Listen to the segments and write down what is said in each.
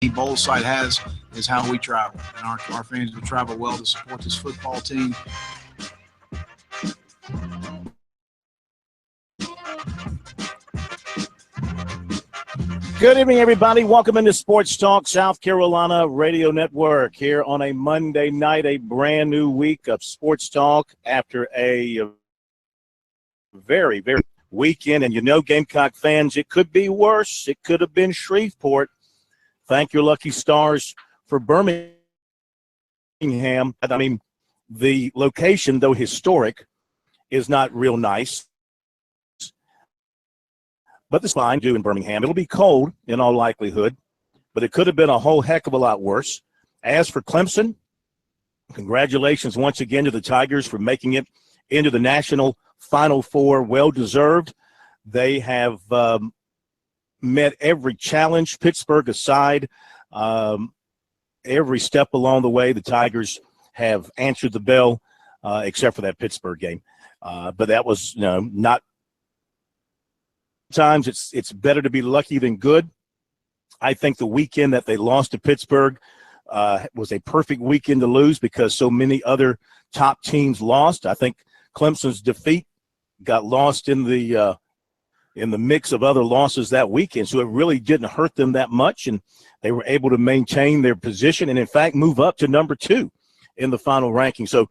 bowl site has is how we travel. And our fans will travel well to support this football team. Good evening, everybody. Welcome into Sports Talk South Carolina Radio Network here on a Monday night, a brand new week of Sports Talk after a very, very weekend. And you know, Gamecock fans, it could be worse. It could have been Shreveport. Thank your lucky stars for Birmingham. I mean, the location, though historic, is not real nice. But this fine do in Birmingham. It'll be cold in all likelihood, but it could have been a whole heck of a lot worse. As for Clemson, congratulations once again to the Tigers for making it into the National Final Four. Well-deserved. They have met every challenge, Pittsburgh aside. Every step along the way, the Tigers have answered the bell, except for that Pittsburgh game. But that was not – times it's better to be lucky than good. I think the weekend that they lost to Pittsburgh was a perfect weekend to lose because so many other top teams lost. I think Clemson's defeat got lost in the mix of other losses that weekend, so it really didn't hurt them that much, and they were able to maintain their position and, in fact, move up to number 2 in the final ranking. So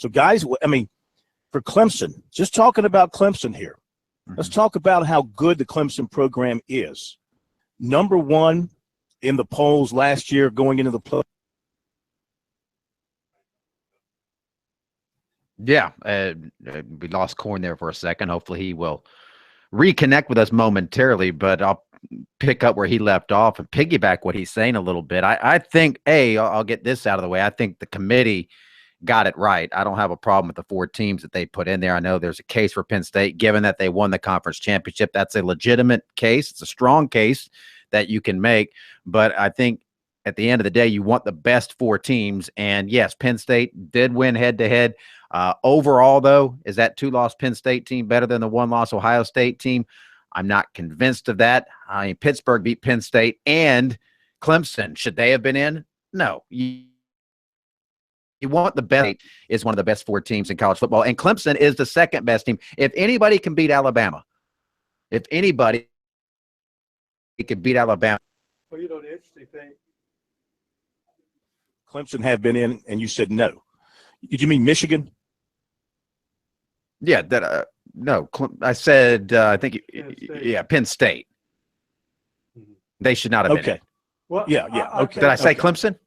guys, I mean, for Clemson, just talking about Clemson here, let's talk about how good the Clemson program is. Number 1 in the polls last year going into the play. Yeah, we lost Corn there for a second. Hopefully he will reconnect with us momentarily, but I'll pick up where he left off and piggyback what he's saying a little bit. I think, I'll get this out of the way. I think the committee got it right. I don't have a problem with the 4 teams that they put in there. I know there's a case for Penn State, given that they won the conference championship. That's a legitimate case. It's a strong case that you can make. But I think at the end of the day, you want the best 4 teams. And yes, Penn State did win head-to-head. Overall, though, is that 2-loss Penn State team better than the 1-loss Ohio State team? I'm not convinced of that. I mean, Pittsburgh beat Penn State and Clemson. Should they have been in? No. You want the best. Is one of the best 4 teams in college football, and Clemson is the second best team. If anybody can beat Alabama, well, the interesting thing, Clemson have been in, and you said no. Did you mean Michigan? Yeah, no. I said I think Penn State. They should not have been in. Well, yeah. Okay. Did I say Clemson?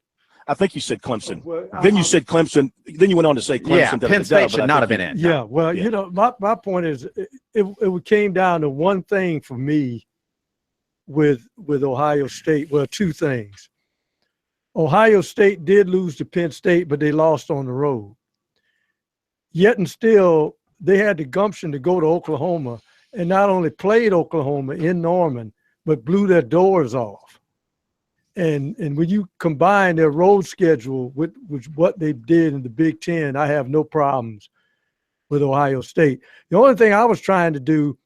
I think you said Clemson. Then you said Clemson. Then you went on to say Clemson. Yeah, Penn State should not have been in. Yeah, well, my point is it came down to one thing for me with Ohio State. Well, 2 things. Ohio State did lose to Penn State, but they lost on the road. Yet and still, they had the gumption to go to Oklahoma and not only played Oklahoma in Norman, but blew their doors off. And when you combine their road schedule with what they did in the Big Ten, I have no problems with Ohio State. The only thing I was trying to do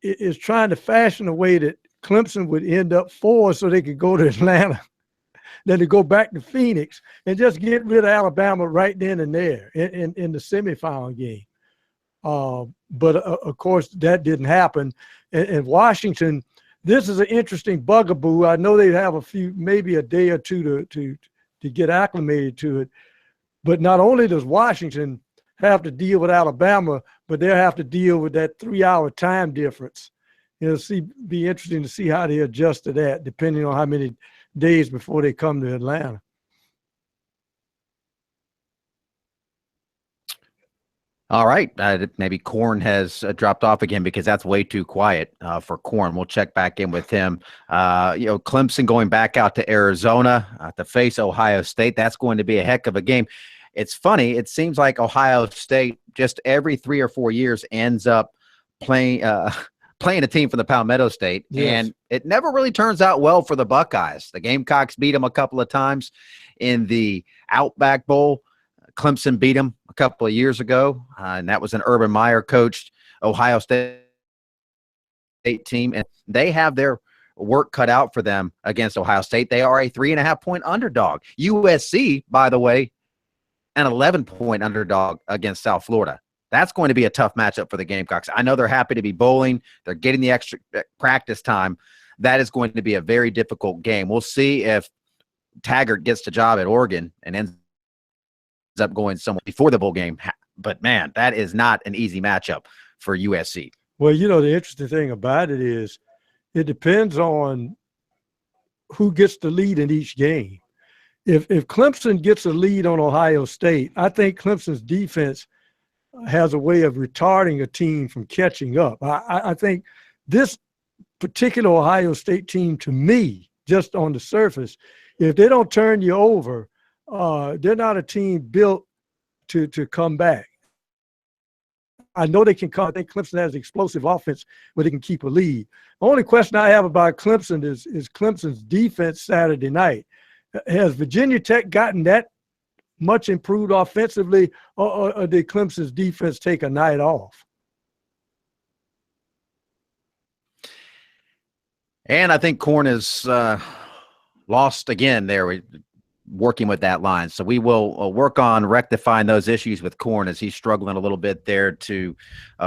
is trying to fashion a way that Clemson would end up 4 so they could go to Atlanta, then to go back to Phoenix and just get rid of Alabama right then and there in the semifinal game. But, of course, that didn't happen. And Washington – this is an interesting bugaboo. I know they have maybe a day or 2 to get acclimated to it. But not only does Washington have to deal with Alabama, but they'll have to deal with that 3-hour time difference. Be interesting to see how they adjust to that, depending on how many days before they come to Atlanta. All right. Maybe Corn has dropped off again because that's way too quiet for Corn. We'll check back in with him. Clemson going back out to Arizona to face Ohio State. That's going to be a heck of a game. It's funny. It seems like Ohio State just every 3 or 4 years ends up playing a team from the Palmetto State, and it never really turns out well for the Buckeyes. The Gamecocks beat them a couple of times in the Outback Bowl. Clemson beat them a couple of years ago, and that was an Urban Meyer coached Ohio State team, and they have their work cut out for them against Ohio State. They are a 3.5-point underdog. USC, by the way, an 11-point underdog against South Florida. That's going to be a tough matchup for the Gamecocks. I know they're happy to be bowling. They're getting the extra practice time. That is going to be a very difficult game. We'll see if Taggart gets the job at Oregon and ends up going somewhere before the bowl game. But, man, that is not an easy matchup for USC. Well, the interesting thing about it is it depends on who gets the lead in each game. If Clemson gets a lead on Ohio State, I think Clemson's defense has a way of retarding a team from catching up. I think this particular Ohio State team, to me, just on the surface, if they don't turn you over, they're not a team built to come back. I know they can come. I think Clemson has explosive offense where they can keep a lead. The only question I have about Clemson is Clemson's defense Saturday night. Has Virginia Tech gotten that much improved offensively, or did Clemson's defense take a night off? And I think Corn is lost again there, working with that line. So we will work on rectifying those issues with Corn as he's struggling a little bit there to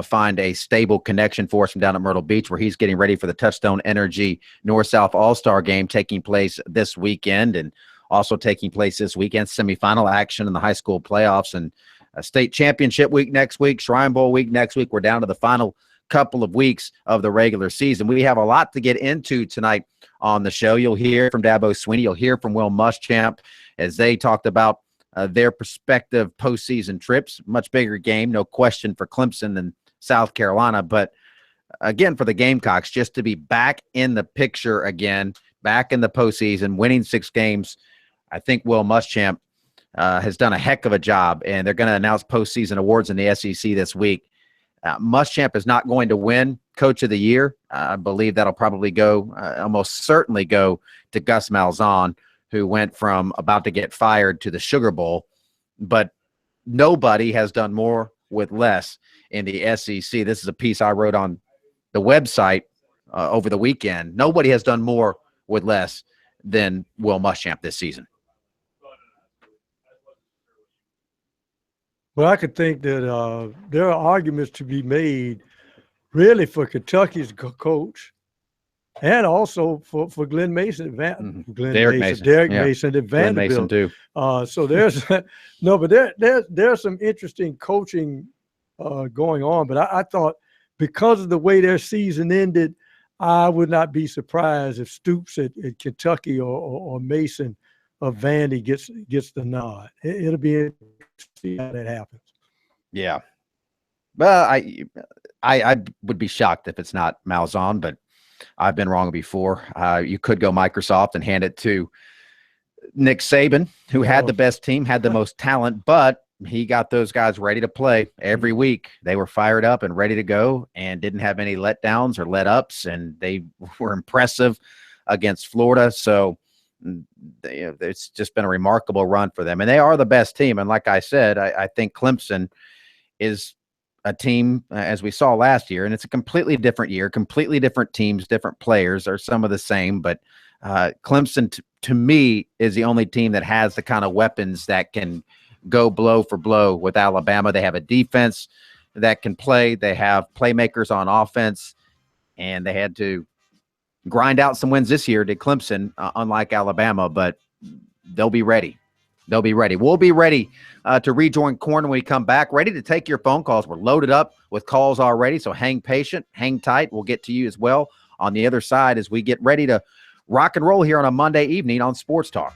find a stable connection for us from down at Myrtle Beach, where he's getting ready for the Touchstone Energy North-South All-Star game taking place this weekend, and also taking place this weekend, semifinal action in the high school playoffs, and a state championship week next week, Shrine Bowl week next week. We're down to the final couple of weeks of the regular season. We have a lot to get into tonight on the show. You'll hear from Dabo Sweeney. You'll hear from Will Muschamp as they talked about their prospective postseason trips. Much bigger game, no question, for Clemson than South Carolina. But again, for the Gamecocks, just to be back in the picture again, back in the postseason, winning 6 games, I think Will Muschamp has done a heck of a job, and they're going to announce postseason awards in the SEC this week. Muschamp is not going to win Coach of the Year. I believe that'll probably go, almost certainly go to Gus Malzahn, who went from about to get fired to the Sugar Bowl. But nobody has done more with less in the SEC. This is a piece I wrote on the website over the weekend. Nobody has done more with less than Will Muschamp this season. Well, I could think that there are arguments to be made really for Kentucky's coach and also for Glenn Mason. Derek Mason at Vanderbilt. Glenn Mason too. So there's no, but there's some interesting coaching going on. But I thought because of the way their season ended, I would not be surprised if Stoops at Kentucky or Mason of Vandy gets the nod. It'll be interesting to see how that happens. Yeah. Well, I would be shocked if it's not Malzahn, but I've been wrong before. You could go Microsoft and hand it to Nick Saban, who had the best team, had the most talent, but he got those guys ready to play every week. They were fired up and ready to go and didn't have any letdowns or let-ups, and they were impressive against Florida. So it's just been a remarkable run for them. And they are the best team. And like I said, I think Clemson is a team, as we saw last year, and it's a completely different year, completely different teams, different players are some of the same, but Clemson, to me, is the only team that has the kind of weapons that can go blow for blow with Alabama. They have a defense that can play. They have playmakers on offense, and they had to grind out some wins this year to Clemson, unlike Alabama, but they'll be ready. They'll be ready. We'll be ready to rejoin Corn when we come back, ready to take your phone calls. We're loaded up with calls already, so hang patient, hang tight. We'll get to you as well on the other side as we get ready to rock and roll here on a Monday evening on Sports Talk.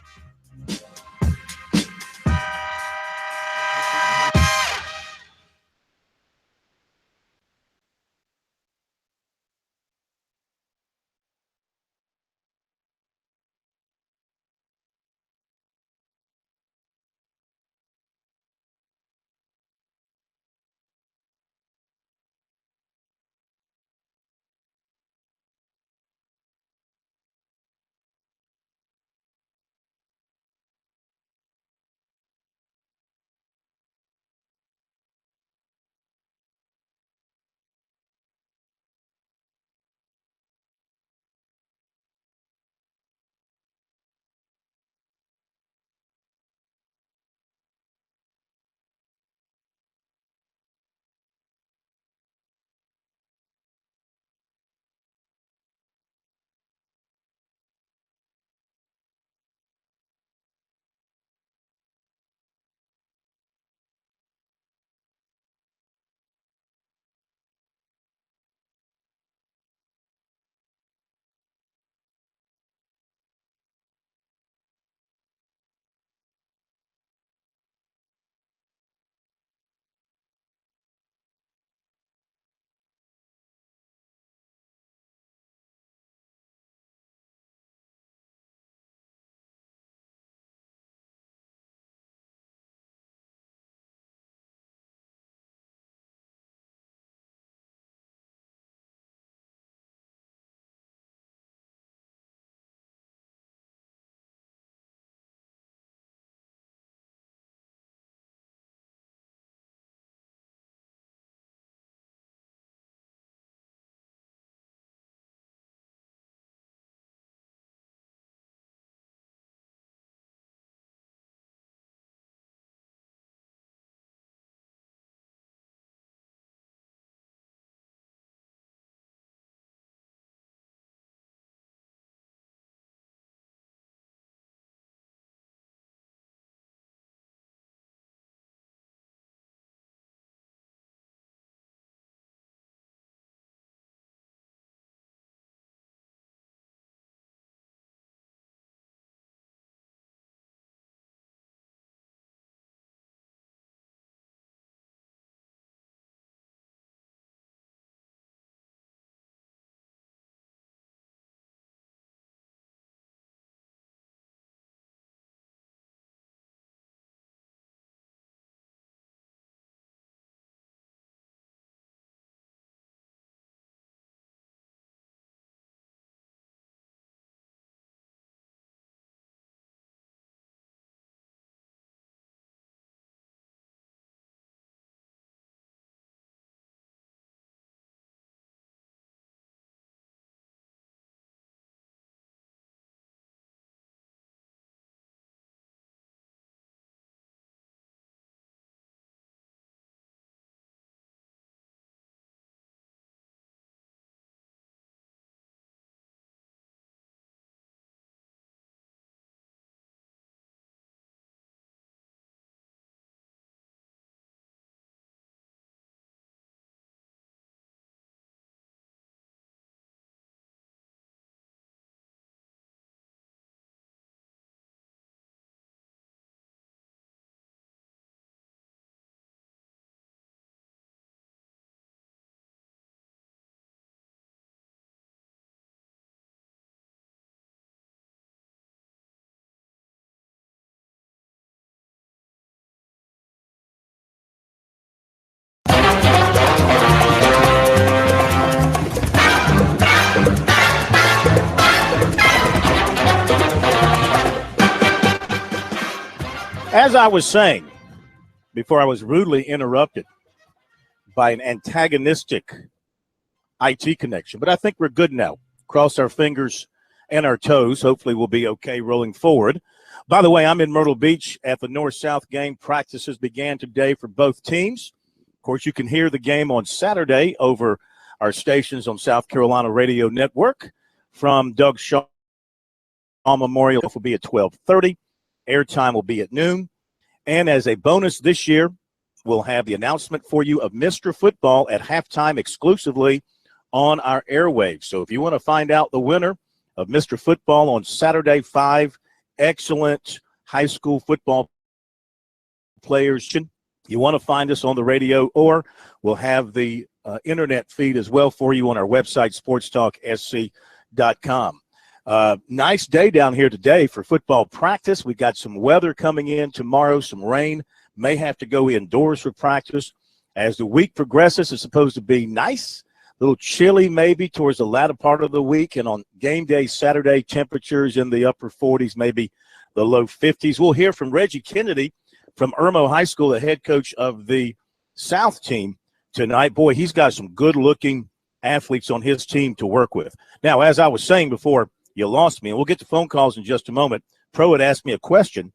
as I was saying before I was rudely interrupted by an antagonistic IT connection, but I think we're good now. Cross our fingers and our toes. Hopefully we'll be okay rolling forward. By the way, I'm in Myrtle Beach at the North-South game. Practices began today for both teams. Of course, you can hear the game on Saturday over our stations on South Carolina Radio Network from Doug Shaw Memorial. Will be at 12:30. Airtime will be at noon. And as a bonus this year, we'll have the announcement for you of Mr. Football at halftime exclusively on our airwaves. So if you want to find out the winner of Mr. Football on Saturday, 5 excellent high school football players, you want to find us on the radio, or we'll have the internet feed as well for you on our website, SportsTalkSC.com. Nice day down here today for football practice. We got some weather coming in tomorrow, some rain. May have to go indoors for practice. As the week progresses, it's supposed to be nice, a little chilly maybe towards the latter part of the week. And on game day Saturday, temperatures in the upper 40s, maybe the low 50s. We'll hear from Reggie Kennedy from Irmo High School, the head coach of the South team tonight. Boy, he's got some good-looking athletes on his team to work with. Now, as I was saying before, you lost me, and we'll get to phone calls in just a moment. Pro had asked me a question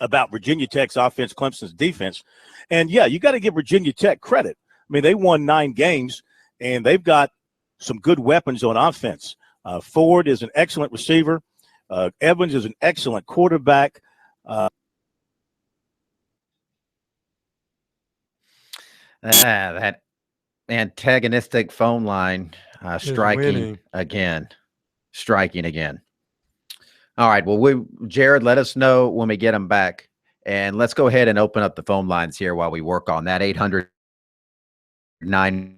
about Virginia Tech's offense, Clemson's defense. And, yeah, you got to give Virginia Tech credit. I mean, they won 9 games, and they've got some good weapons on offense. Ford is an excellent receiver. Evans is an excellent quarterback. That antagonistic phone line striking again. All right. Well, Jared, let us know when we get him back. And let's go ahead and open up the phone lines here while we work on that. 800-955.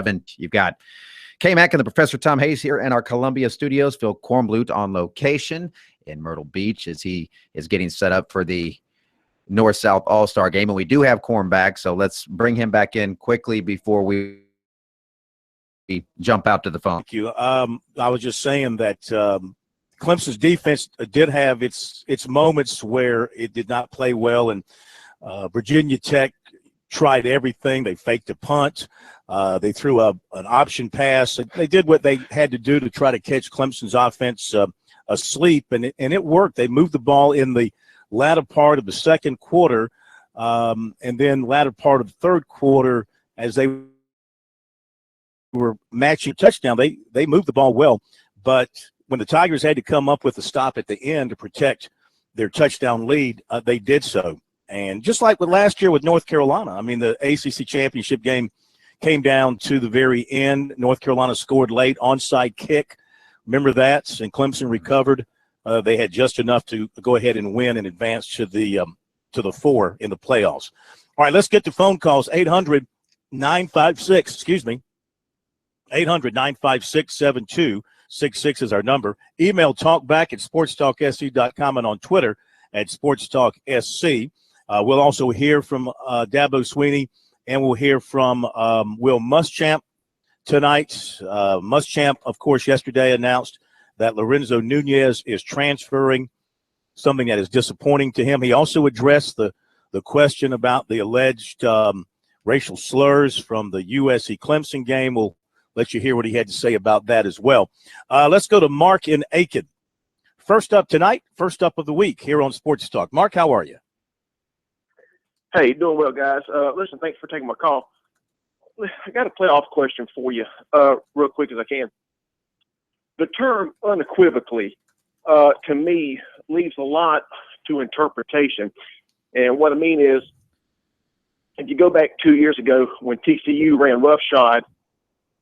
And you've got K-Mac and the Professor Tom Hayes here in our Columbia studios. Phil Kornblut on location in Myrtle Beach as he is getting set up for the North-South All-Star game. And we do have Korn back, so let's bring him back in quickly before we jump out to the phone. Thank you. I was just saying that Clemson's defense did have its moments where it did not play well, and Virginia Tech tried everything. They faked a punt. They threw an option pass. They did what they had to do to try to catch Clemson's offense asleep, and it worked. They moved the ball in the latter part of the second quarter, and then latter part of the third quarter as they were matching touchdown. They moved the ball well, but when the Tigers had to come up with a stop at the end to protect their touchdown lead, they did so. And just like with last year with North Carolina, I mean, the ACC championship game came down to the very end. North Carolina scored late, onside kick. Remember that? And Clemson recovered. They had just enough to go ahead and win and advance to the 4 in the playoffs. All right, let's get to phone calls. 800-956 800-956-7266 is our number. Email talkback at sportstalksc.com and on Twitter at sportstalksc. We'll also hear from Dabo Sweeney, and we'll hear from Will Muschamp tonight. Muschamp, of course, yesterday announced that Lorenzo Nunez is transferring, something that is disappointing to him. He also addressed the question about the alleged racial slurs from the USC Clemson game. We'll let you hear what he had to say about that as well. Let's go to Mark in Aiken. First up tonight, first up of the week here on Sports Talk. Mark, how are you? Hey, doing well, guys. Listen, thanks for taking my call. I got a playoff question for you real quick as I can. The term unequivocally, to me, leaves a lot to interpretation. And what I mean is, if you go back 2 years ago when TCU ran roughshod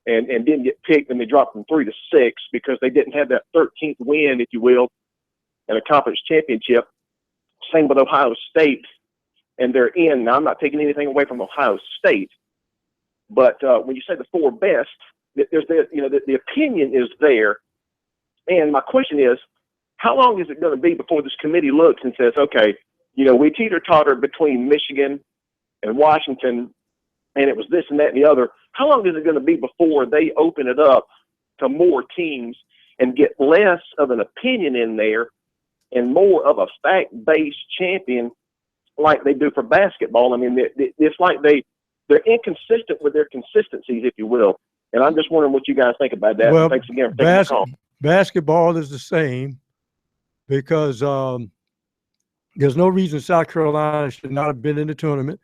and didn't get picked, and they dropped from 3 to 6 because they didn't have that 13th win, if you will, in a conference championship. Same with Ohio State, and they're in. Now, I'm not taking anything away from Ohio State, but when you say the 4 best, there's the opinion is there. And my question is, how long is it going to be before this committee looks and says, okay, we teeter-totter between Michigan and Washington, and it was this and that and the other. How long is it going to be before they open it up to more teams and get less of an opinion in there and more of a fact-based champion like they do for basketball. I mean, it's like they're inconsistent with their consistencies, if you will. And I'm just wondering what you guys think about that. Well, Thanks again for taking the call. Basketball is the same because there's no reason South Carolina should not have been in the tournament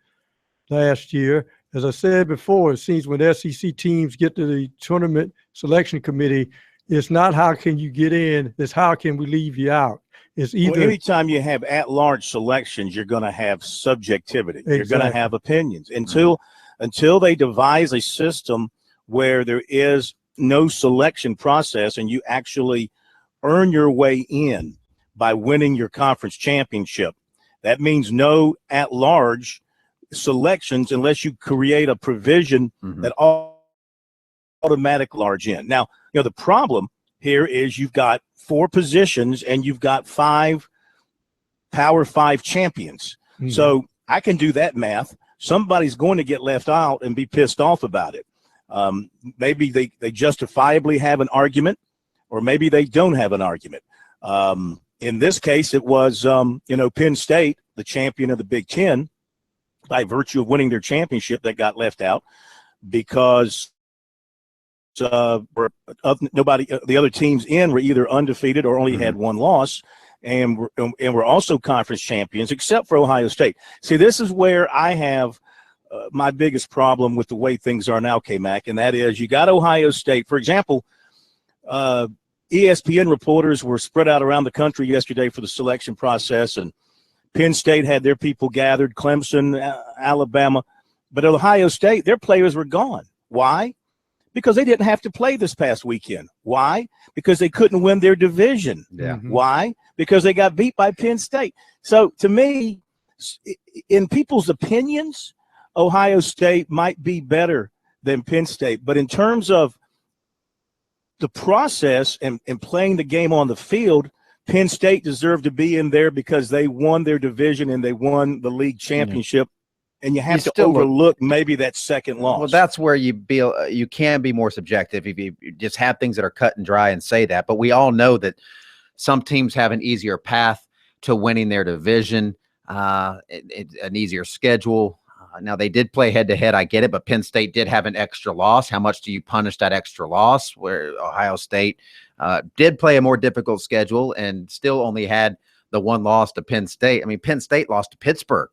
last year. As I said before, it seems when SEC teams get to the tournament selection committee, it's not how can you get in, it's how can we leave you out. It's either anytime you have at-large selections, you're going to have subjectivity. Exactly. You're going to have opinions until they devise a system where there is no selection process and you actually earn your way in by winning your conference championship. That means no at-large selections unless you create a provision that automatic large in. Now, the problem here is you've got 4 positions and you've got 5 Power 5 champions. So I can do that math. Somebody's going to get left out and be pissed off about it. Maybe they justifiably have an argument, or maybe they don't have an argument. In this case, it was, Penn State, the champion of the Big Ten, by virtue of winning their championship, that got left out because nobody, the other teams in were either undefeated or only had 1 loss, and were also conference champions, except for Ohio State. See, this is where I have my biggest problem with the way things are now, K-Mac, and that is you got Ohio State. For example, ESPN reporters were spread out around the country yesterday for the selection process, and Penn State had their people gathered, Clemson, Alabama. But at Ohio State, their players were gone. Why? Because they didn't have to play this past weekend. Why? Because they couldn't win their division. Yeah. Why? Because they got beat by Penn State. So to me, in people's opinions, Ohio State might be better than Penn State. But in terms of the process and playing the game on the field, Penn State deserved to be in there because they won their division and they won the league championship. And you have to overlook maybe that second loss. Well, that's where you can be more subjective if you just have things that are cut and dry and say that. But we all know that some teams have an easier path to winning their division, an easier schedule. Now, they did play head-to-head, I get it, but Penn State did have an extra loss. How much do you punish that extra loss? Where Ohio State did play a more difficult schedule and still only had the 1 loss to Penn State. I mean, Penn State lost to Pittsburgh.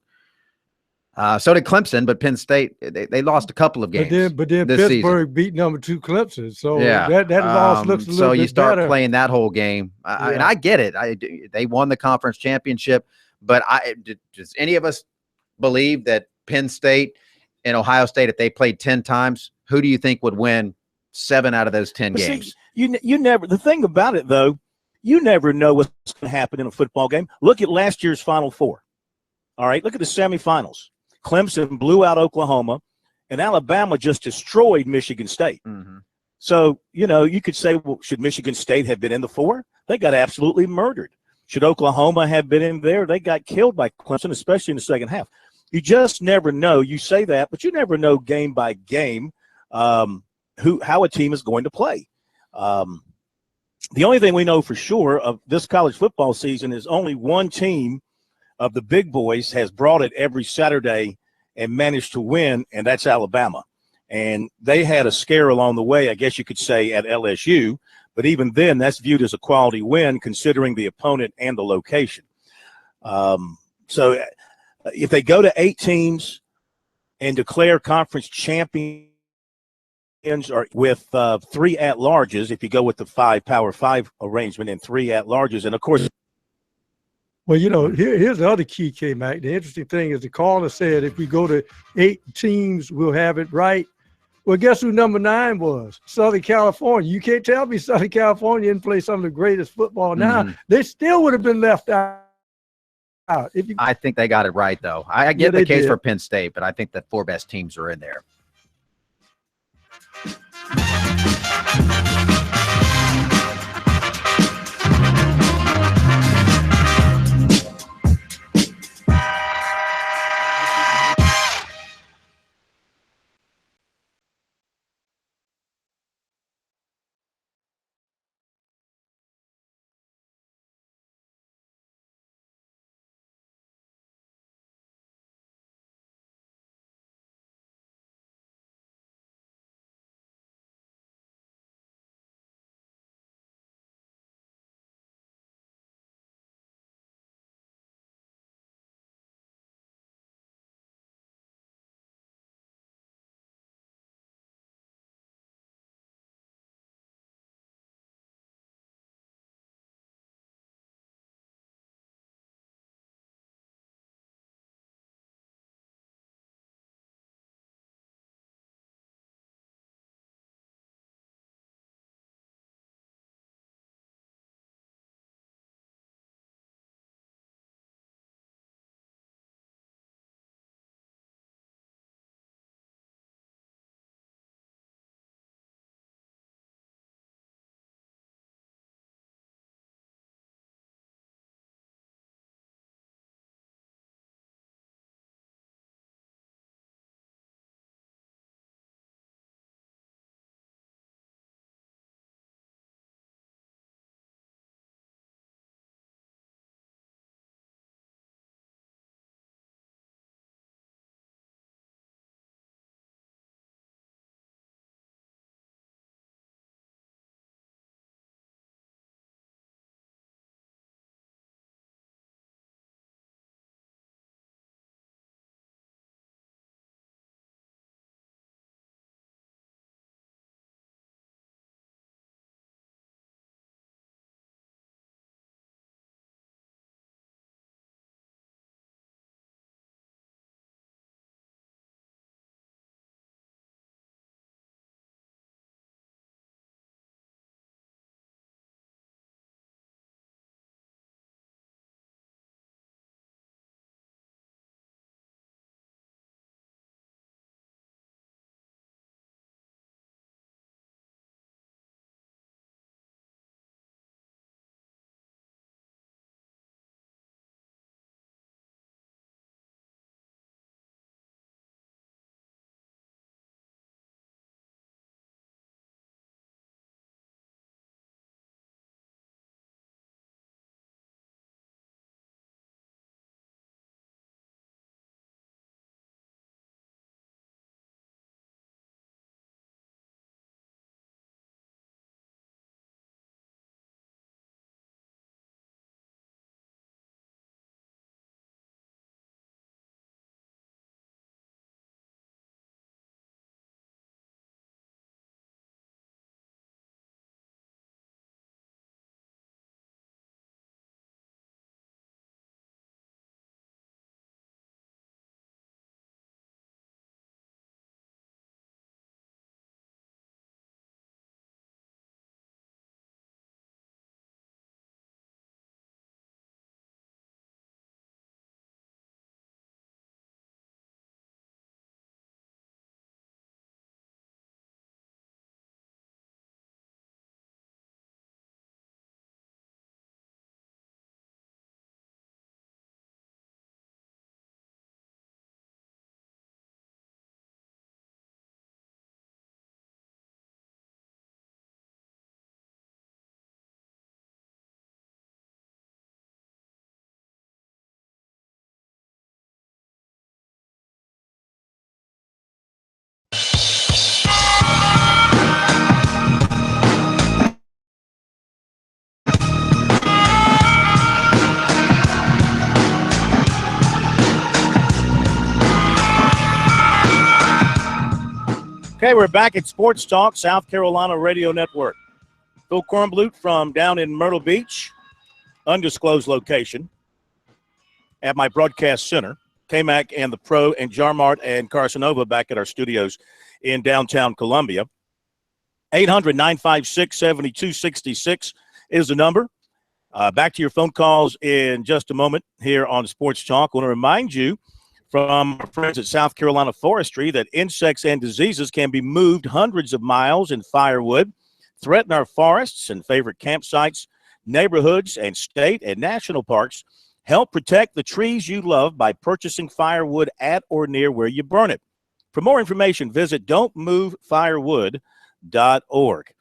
So did Clemson, but Penn State, they lost a couple of games. But then Pittsburgh beat number 2 Clemson. So that loss looks a little bit better. So you start playing that whole game. And I get it. They won the conference championship. But does any of us believe that Penn State and Ohio State, if they played 10 times, who do you think would win 7 out of those 10 games? See, you never. The thing about it, though, you never know what's going to happen in a football game. Look at last year's Final Four. All right, look at the semifinals. Clemson blew out Oklahoma, and Alabama just destroyed Michigan State. So, you could say, well, should Michigan State have been in the 4? They got absolutely murdered. Should Oklahoma have been in there? They got killed by Clemson, especially in the second half. You just never know. You say that, but you never know game by game how a team is going to play. The only thing we know for sure of this college football season is only one team of the big boys has brought it every Saturday and managed to win, and that's Alabama. And they had a scare along the way, I guess you could say, at LSU. But even then, that's viewed as a quality win considering the opponent and the location. So if they go to 8 teams and declare conference champions or with 3 at-larges, if you go with the 5 Power 5 arrangement and 3 at-larges, and of course – well, here's the other key, K-Mac. The interesting thing is the caller said if we go to 8 teams, we'll have it right. Well, guess who number 9 was? Southern California. You can't tell me Southern California didn't play some of the greatest football. Now, they still would have been left out. I think they got it right, though. I get the case for Penn State, but I think the 4 best teams are in there. Okay, we're back at Sports Talk, South Carolina Radio Network. Phil Kornblut from down in Myrtle Beach, undisclosed location, at my broadcast center. K-Mac and the Pro and Jarmart and Carsonova back at our studios in downtown Columbia. 800-956-7266 is the number. Back to your phone calls in just a moment here on Sports Talk. I want to remind you from our friends at South Carolina Forestry that insects and diseases can be moved hundreds of miles in firewood, threaten our forests and favorite campsites, neighborhoods, and state and national parks. Help protect the trees you love by purchasing firewood at or near where you burn it. For more information, visit don'tmovefirewood.org.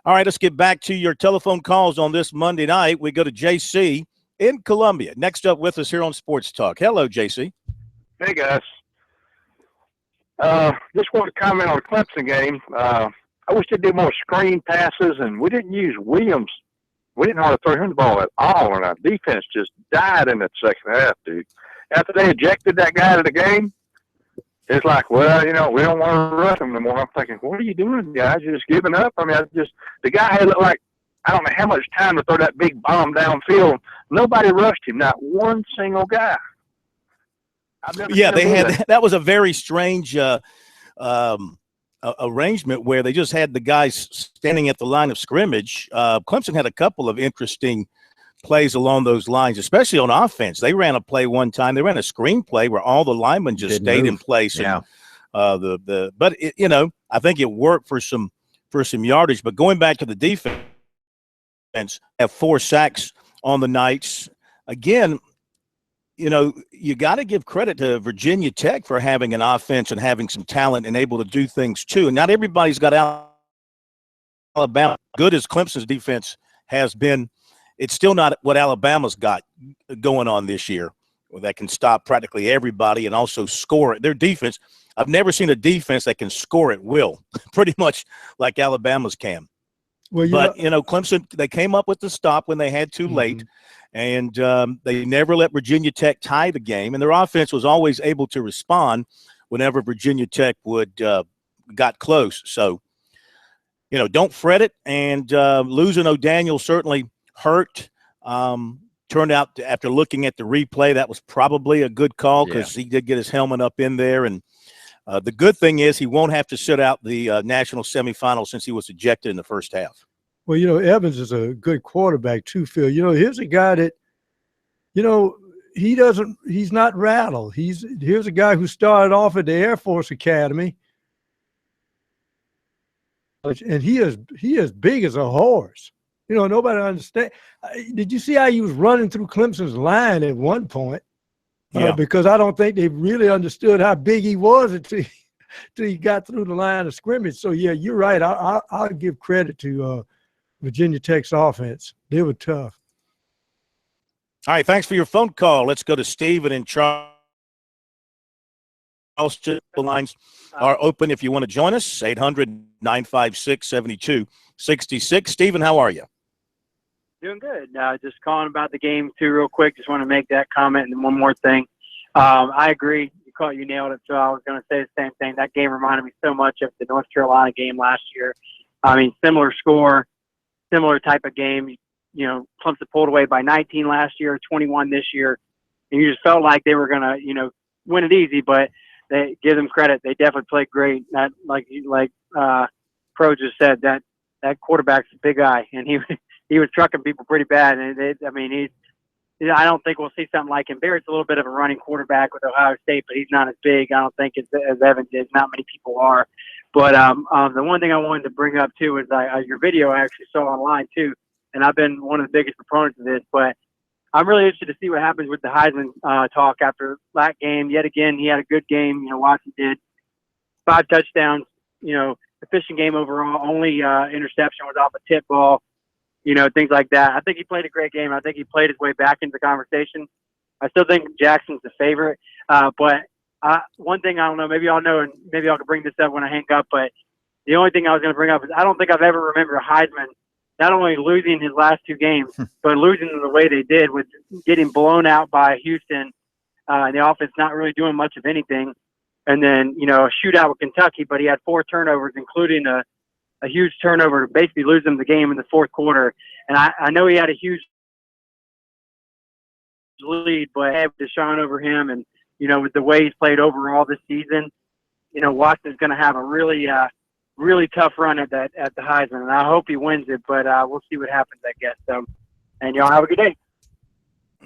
All right, let's get back to your telephone calls on this Monday night. We go to JC in Columbia. Next up with us here on Sports Talk. Hello, JC. Hey, guys. Just want to comment on the Clemson game. I wish they did more screen passes, and we didn't use Williams. We didn't hardly throw him the ball at all, and our defense just died in that second half, dude. After they ejected that guy out of the game, it's like, well, we don't want to rush him no more. I'm thinking, what are you doing, guys? You're just giving up? I mean, the guy had looked like, I don't know how much time to throw that big bomb downfield. Nobody rushed him, not one single guy. Yeah, they had that was a very strange arrangement where they just had the guys standing at the line of scrimmage. Clemson had a couple of interesting plays along those lines, especially on offense. They ran a play one time. They ran a screen play where all the linemen just stayed in place. Yeah. And, but I think it worked for some yardage. But going back to the defense, have 4 sacks on the Knights again. You got to give credit to Virginia Tech for having an offense and having some talent and able to do things too. And not everybody's got Alabama. Good as Clemson's defense has been, it's still not what Alabama's got going on this year, that can stop practically everybody and also score it. Their defense, I've never seen a defense that can score at will, pretty much like Alabama's can. Well, Clemson, they came up with the stop when they had too late, and they never let Virginia Tech tie the game, and their offense was always able to respond whenever Virginia Tech got close. So, don't fret it, and losing O'Daniel certainly hurt. Turned out, after looking at the replay, that was probably a good call because he did get his helmet up in there. And the good thing is he won't have to sit out the national semifinal since he was ejected in the first half. Well, Evans is a good quarterback too, Phil. Here's a guy that, he's not rattled. Here's a guy who started off at the Air Force Academy. And he is big as a horse. Nobody understands. Did you see how he was running through Clemson's line at one point? Yeah. Because I don't think they really understood how big he was until he got through the line of scrimmage. So, yeah, you're right. I'll give credit to Virginia Tech's offense. They were tough. All right, thanks for your phone call. Let's go to Steven in Charleston. The lines are open if you want to join us. 800-956-7266. Steven, how are you? Doing good. Just calling about the game, too, real quick. Just want to make that comment. And then one more thing. I agree. You nailed it, Phil. I was going to say the same thing. That game reminded me so much of the North Carolina game last year. I mean, similar score, similar type of game. Clemson pulled away by 19 last year, 21 this year. And you just felt like they were going to, win it easy. But they give them credit. They definitely played great. That, like Pro just said, that quarterback's a big guy. And he was trucking people pretty bad. And I don't think we'll see something like him. Barrett's a little bit of a running quarterback with Ohio State, but he's not as big, I don't think, as Evans is. Not many people are. But the one thing I wanted to bring up, too, is your video I actually saw online, too, and I've been one of the biggest proponents of this. But I'm really interested to see what happens with the Heisman talk after that game. Yet again, he had a good game. Watson did 5 touchdowns, efficient game overall. Only interception was off a tip ball. Things like that. I think he played a great game. I think he played his way back into the conversation. I still think Jackson's the favorite. But one thing I don't know, maybe y'all know, and maybe y'all can bring this up when I hang up, but the only thing I was going to bring up is I don't think I've ever remembered Heisman not only losing his last 2 games, but losing the way they did with getting blown out by Houston and the offense not really doing much of anything and then, you know, a shootout with Kentucky, but he had 4 turnovers, including a huge turnover to basically lose them the game in the fourth quarter. And I know he had a huge lead, but I have Deshaun over him. And, you know, with the way he's played overall this season, you know, Watson's going to have a really, really tough run at the Heisman. And I hope he wins it, but we'll see what happens, I guess. And y'all have a good day.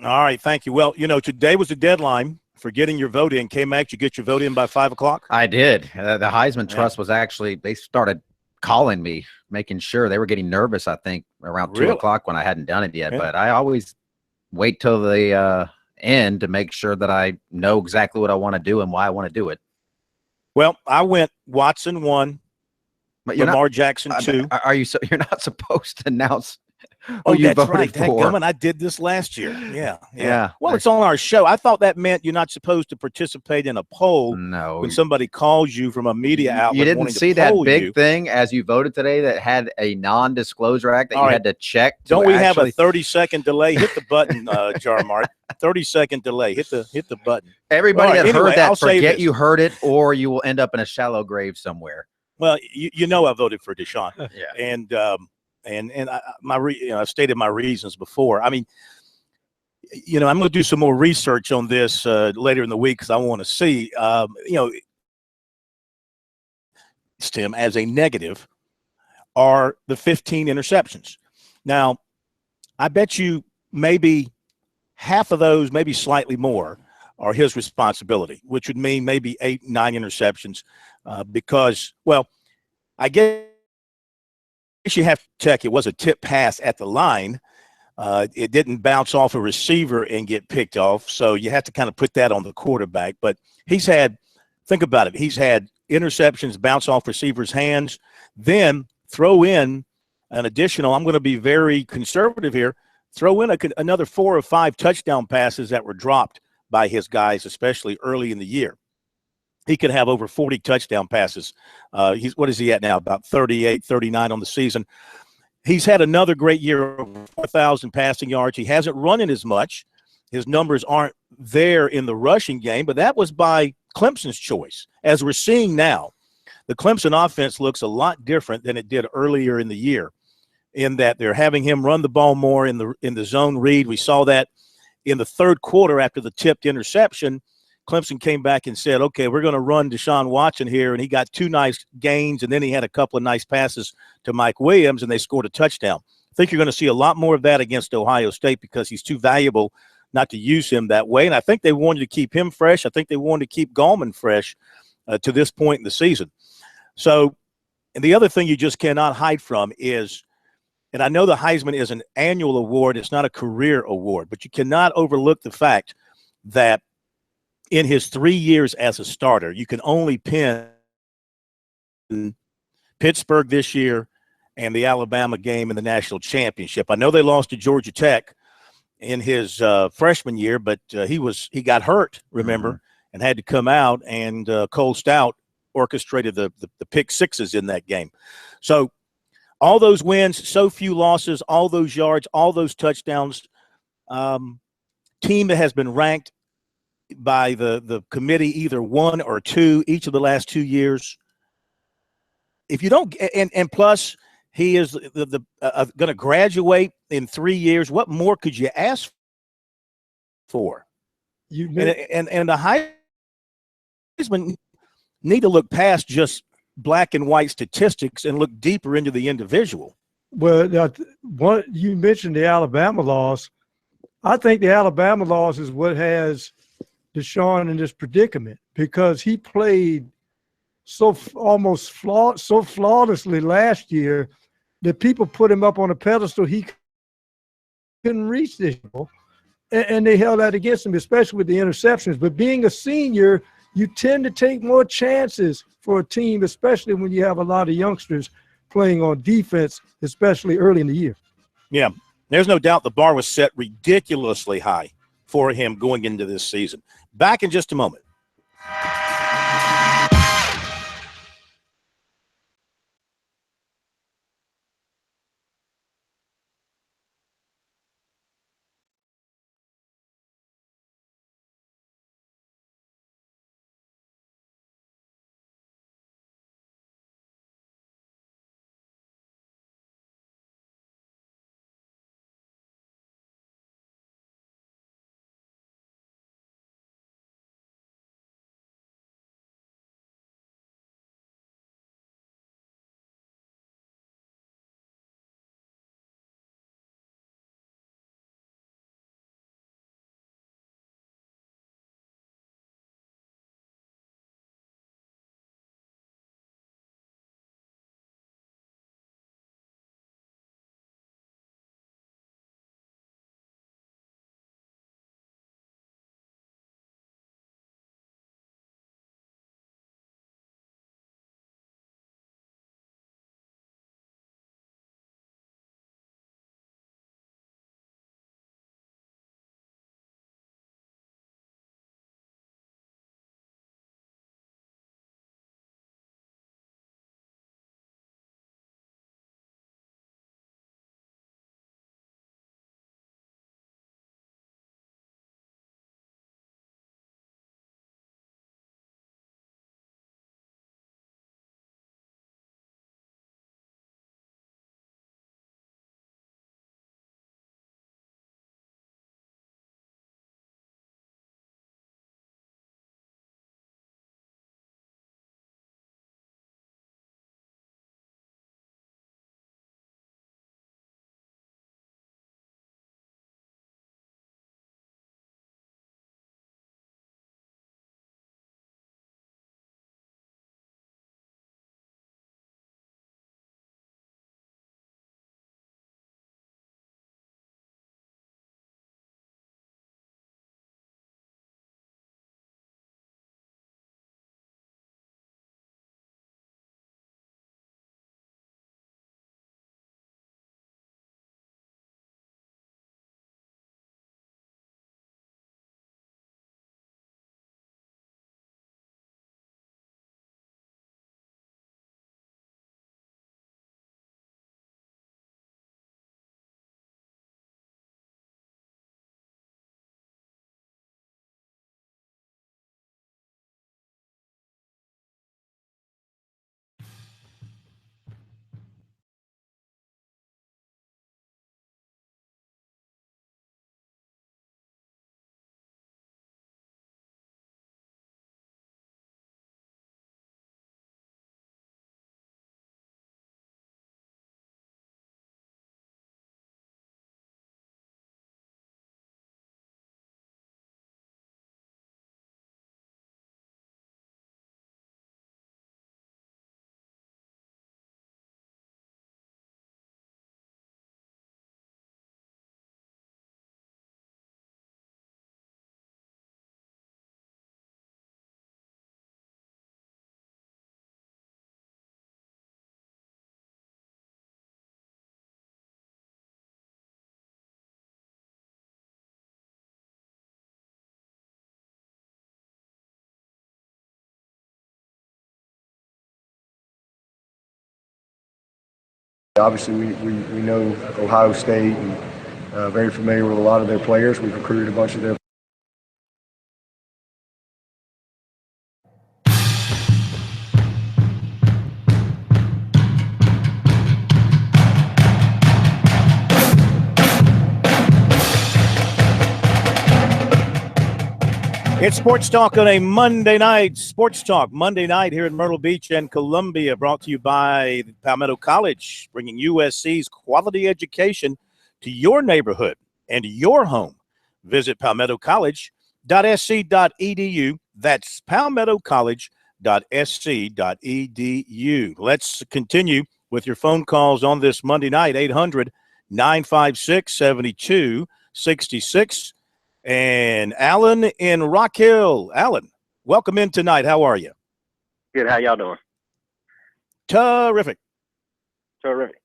All right, thank you. Well, you know, today was the deadline for getting your vote in. K-Max, you get your vote in by 5 o'clock? I did. The Heisman Trust was actually, they started calling me, making sure they were getting nervous, I think, around 2 o'clock when I hadn't done it yet. Yeah. But I always wait till the end to make sure that I know exactly what I want to do and why I want to do it. Well, I went Watson 1, But Lamar Jackson 2. Are you? You're not supposed to announce Oh, you that's voted right. for. Dadgummit, I did this last year. Yeah. Well, I- it's on our show. I thought that meant you're not supposed to participate in a poll No. when somebody calls you from a media outlet. You didn't wanting see to that poll big you. thing as you voted today that had a non-disclosure act that All you right. had to check. Don't we have a actually 30-second delay? Hit the button, Jarmark. 30-second delay. Hit the button. Everybody All right, that anyway, heard that, I'll say forget this. you heard it, or you will end up in a shallow grave somewhere. Well, you know I voted for Deshaun. Yeah. And I've stated my reasons before. I mean, you know, I'm going to do some more research on this later in the week because I want to see, you know, Tim, as a negative are the 15 interceptions. Now, I bet you maybe half of those, maybe slightly more, are his responsibility, which would mean maybe 8, 9 interceptions because, well, I guess you have to check. It was a tip pass at the line. It didn't bounce off a receiver and get picked off. So you have to kind of put that on the quarterback. But he's had, think about it, he's had interceptions bounce off receivers' hands, then throw in an additional, I'm going to be very conservative here, throw in another 4 or 5 touchdown passes that were dropped by his guys, especially early in the year. He could have over 40 touchdown passes. What is he at now? About 38, 39 on the season. He's had another great year, over 4,000 passing yards. He hasn't run in as much. His numbers aren't there in the rushing game, but that was by Clemson's choice. As we're seeing now, the Clemson offense looks a lot different than it did earlier in the year in that they're having him run the ball more in the zone read. We saw that in the third quarter after the tipped interception. Clemson came back and said, okay, we're going to run Deshaun Watson here, and he got 2 nice gains, and then he had a couple of nice passes to Mike Williams, and they scored a touchdown. I think you're going to see a lot more of that against Ohio State because he's too valuable not to use him that way, and I think they wanted to keep him fresh. I think they wanted to keep Gallman fresh to this point in the season. So, and the other thing you just cannot hide from is, and I know the Heisman is an annual award, it's not a career award, but you cannot overlook the fact that in his 3 years as a starter, you can only pin Pittsburgh this year and the Alabama game in the national championship. I know they lost to Georgia Tech in his freshman year, but he got hurt, remember, and had to come out, and Cole Stout orchestrated the pick sixes in that game. So all those wins, so few losses, all those yards, all those touchdowns, team that has been ranked by the committee either 1 or 2 each of the last 2 years. If you don't, and plus he is going to graduate in 3 years. What more could you ask for? And the Heisman need to look past just black and white statistics and look deeper into the individual. Well, you mentioned the Alabama loss. I think the Alabama loss is what has Deshaun in this predicament because he played so flawlessly last year that people put him up on a pedestal he couldn't reach this year. And they held that against him, especially with the interceptions. But being a senior, you tend to take more chances for a team, especially when you have a lot of youngsters playing on defense, especially early in the year. Yeah, there's no doubt the bar was set ridiculously high for him going into this season. Back in just a moment. Obviously, we know Ohio State and very familiar with a lot of their players. We've recruited a bunch of their. It's Sports Talk on a Monday night. Sports Talk Monday night here in Myrtle Beach and Columbia, brought to you by Palmetto College, bringing USC's quality education to your neighborhood and your home. Visit palmettocollege.sc.edu. That's palmettocollege.sc.edu. Let's continue with your phone calls on this Monday night, 800-956-7266. And Alan in Rock Hill. Alan, welcome in tonight. How are you? Good. How y'all doing? Terrific. Terrific.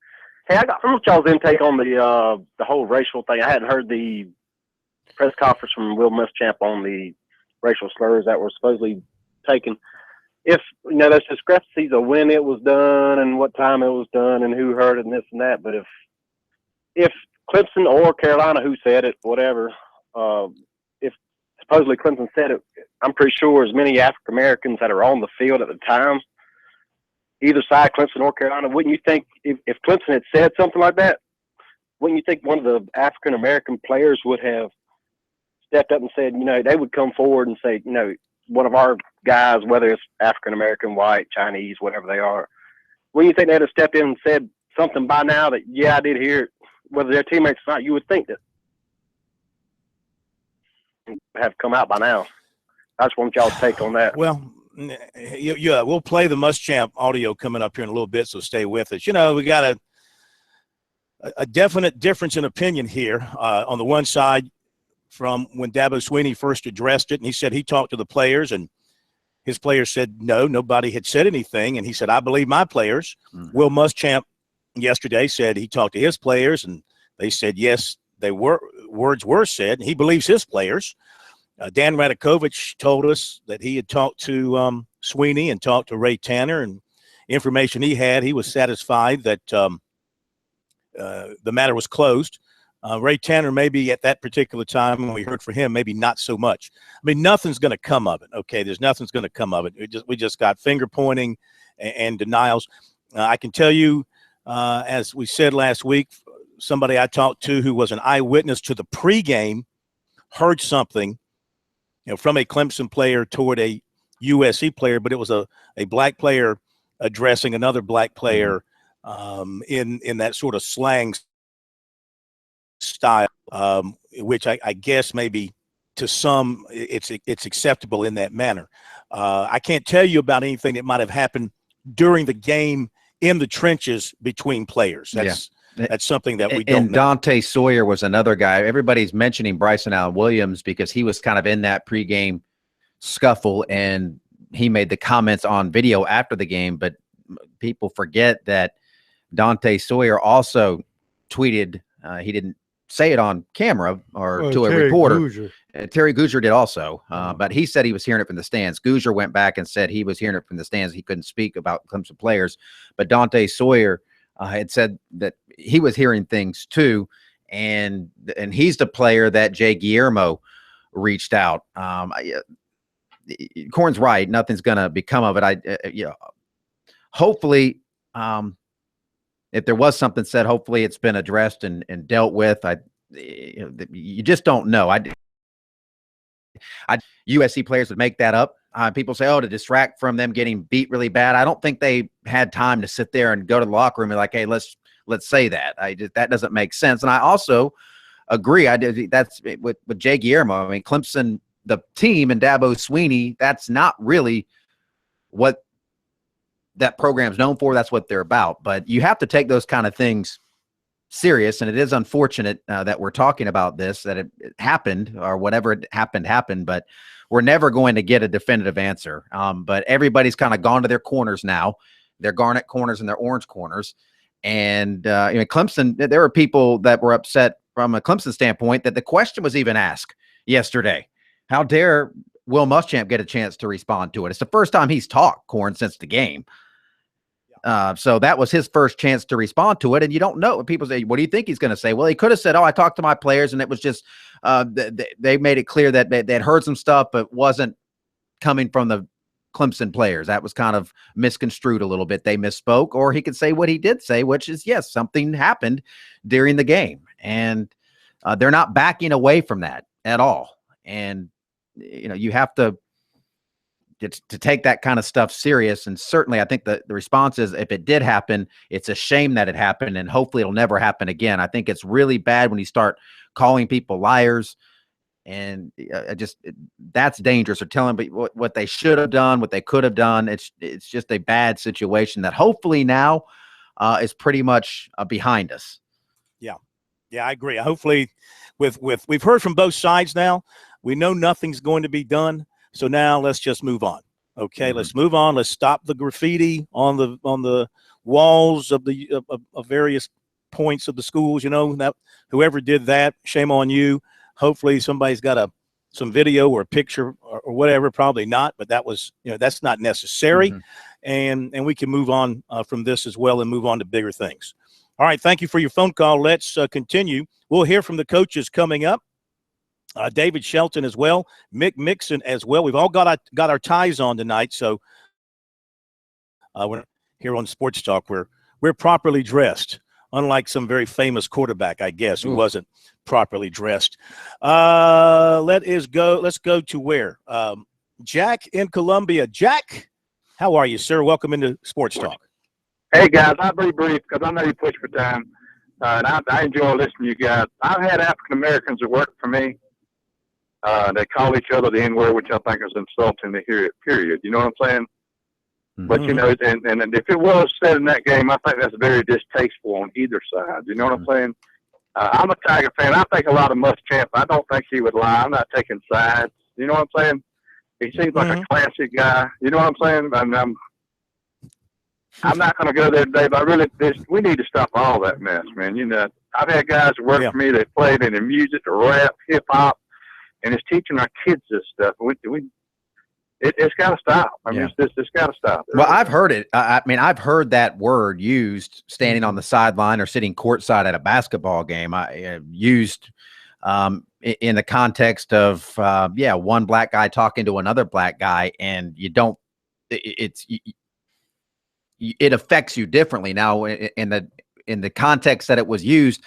Hey, I want y'all's intake on the whole racial thing. I hadn't heard the press conference from Will Muschamp on the racial slurs that were supposedly taken. If, there's discrepancies of when it was done and what time it was done and who heard it and this and that, but if Clemson or Carolina, who said it, whatever, if supposedly Clemson said it, I'm pretty sure as many African Americans that are on the field at the time, either side, Clemson or Carolina, wouldn't you think if Clemson had said something like that, wouldn't you think one of the African American players would have stepped up and said, they would come forward and say, one of our guys, whether it's African American, white, Chinese, whatever they are, wouldn't you think they'd have stepped in and said something by now that, yeah, I did hear it, whether they're teammates or not? You would think that have come out by now. I just want y'all to take on that. Well, yeah, we'll play the Muschamp audio coming up here in a little bit, so stay with us. We got a definite difference in opinion here. On the one side, from when Dabo Swinney first addressed it, and he said he talked to the players, and his players said no, nobody had said anything, and he said, I believe my players. Mm-hmm. Will Muschamp yesterday said he talked to his players, and they said yes, words were said, and he believes his players. Dan Radakovich told us that he had talked to Swinney and talked to Ray Tanner, and information he had, he was satisfied that the matter was closed. Ray Tanner, maybe at that particular time when we heard from him, maybe not so much. I mean, nothing's going to come of it. Okay, there's nothing's going to come of it. We just got finger pointing and denials. I can tell you, as we said last week, somebody I talked to who was an eyewitness to the pregame heard something, from a Clemson player toward a USC player, but it was a black player addressing another black player in that sort of slang style, which I guess maybe to some it's acceptable in that manner. I can't tell you about anything that might have happened during the game in the trenches between players. That's something that we don't know. And Dante Sawyer was another guy. Everybody's mentioning Bryson Allen Williams because he was kind of in that pregame scuffle, and he made the comments on video after the game. But people forget that Dante Sawyer also tweeted. He didn't say it on camera or to a reporter. Terry Guzier did also, but he said he was hearing it from the stands. Guzier went back and said he was hearing it from the stands. He couldn't speak about Clemson players, but Dante Sawyer had said that he was hearing things too, and he's the player that Jay Guillermo reached out. Corn's right; nothing's going to become of it. Hopefully, if there was something said, hopefully it's been addressed and dealt with. You just don't know. USC players would make that up. People say, to distract from them getting beat really bad. I don't think they had time to sit there and go to the locker room and like, hey, let's say that. That doesn't make sense. And I also agree. That's with Jay Guillermo. I mean, Clemson, the team, and Dabo Swinney, that's not really what that program's known for. That's what they're about. But you have to take those kind of things serious, and it is unfortunate that we're talking about this, that it happened, or whatever it happened, but we're never going to get a definitive answer. But everybody's kind of gone to their corners now, their garnet corners and their orange corners. And Clemson, there were people that were upset from a Clemson standpoint that the question was even asked yesterday. How dare Will Muschamp get a chance to respond to it? It's the first time he's talked, Corn, since the game. So that was his first chance to respond to it. And you don't know. People say, what do you think he's going to say? Well, he could have said, I talked to my players, and it was just they made it clear that they'd heard some stuff, but wasn't coming from the Clemson players. That was kind of misconstrued a little bit. They misspoke. Or he could say what he did say, which is, yes, something happened during the game. And they're not backing away from that at all. And, you have to take that kind of stuff serious. And certainly I think the response is, if it did happen, it's a shame that it happened, and hopefully it'll never happen again. I think it's really bad when you start calling people liars, and that's dangerous, or telling people what they should have done, what they could have done. It's just a bad situation that hopefully now is pretty much behind us. Yeah, I agree. Hopefully we've heard from both sides now. We know nothing's going to be done. So now let's just move on. Okay, let's move on. Let's stop the graffiti on the walls of of various points of the schools. That whoever did that, shame on you. Hopefully somebody's got some video or a picture or whatever. Probably not, but that was that's not necessary, and we can move on from this as well and move on to bigger things. All right, thank you for your phone call. Let's continue. We'll hear from the coaches coming up. David Shelton as well, Mick Mixon as well. We've all got our ties on tonight, so we're here on Sports Talk. We're properly dressed, unlike some very famous quarterback, I guess, who wasn't properly dressed. Let's go to where? Jack in Columbia. Jack, how are you, sir? Welcome into Sports Talk. Hey, guys, I'll be brief because I know you push for time, and I enjoy listening to you guys. I've had African-Americans that work for me. They call each other the N-word, which I think is insulting to hear it, period. You know what I'm saying? But, and if it was said in that game, I think that's very distasteful on either side. You know what I'm saying? I'm a Tiger fan. I think a lot of Muschamp. I don't think he would lie. I'm not taking sides. You know what I'm saying? He seems like a classic guy. You know what I'm saying? I'm not going to go there today, but we need to stop all that mess, man. I've had guys work for me. They played in the music, the rap, hip-hop, and it's teaching our kids this stuff. It's got to stop. It's got to stop. Well, I've heard it. I've heard that word used standing on the sideline or sitting courtside at a basketball game. Used in the context of one black guy talking to another black guy, and it affects you differently. Now, in the context that it was used,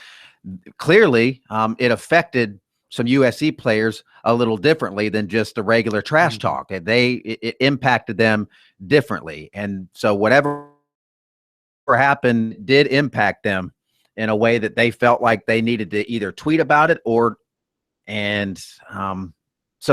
clearly it affected some USC players a little differently than just the regular trash talk. It impacted them differently. And so whatever happened did impact them in a way that they felt like they needed to either tweet about it so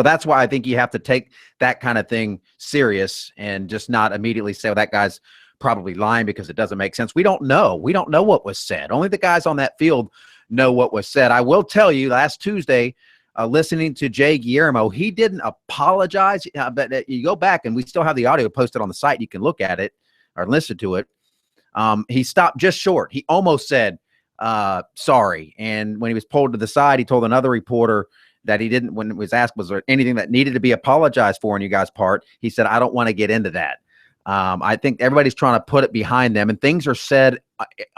that's why I think you have to take that kind of thing serious and just not immediately say, well, that guy's probably lying because it doesn't make sense. We don't know. We don't know what was said. Only the guys on that field know what was said. I will tell you, last Tuesday, listening to Jay Guillermo, he didn't apologize, but you go back and we still have the audio posted on the site. You can look at it or listen to it. He stopped just short. He almost said, sorry. And when he was pulled to the side, he told another reporter that he didn't, when it was asked, was there anything that needed to be apologized for on you guys' part? He said, I don't want to get into that. I think everybody's trying to put it behind them, and things are said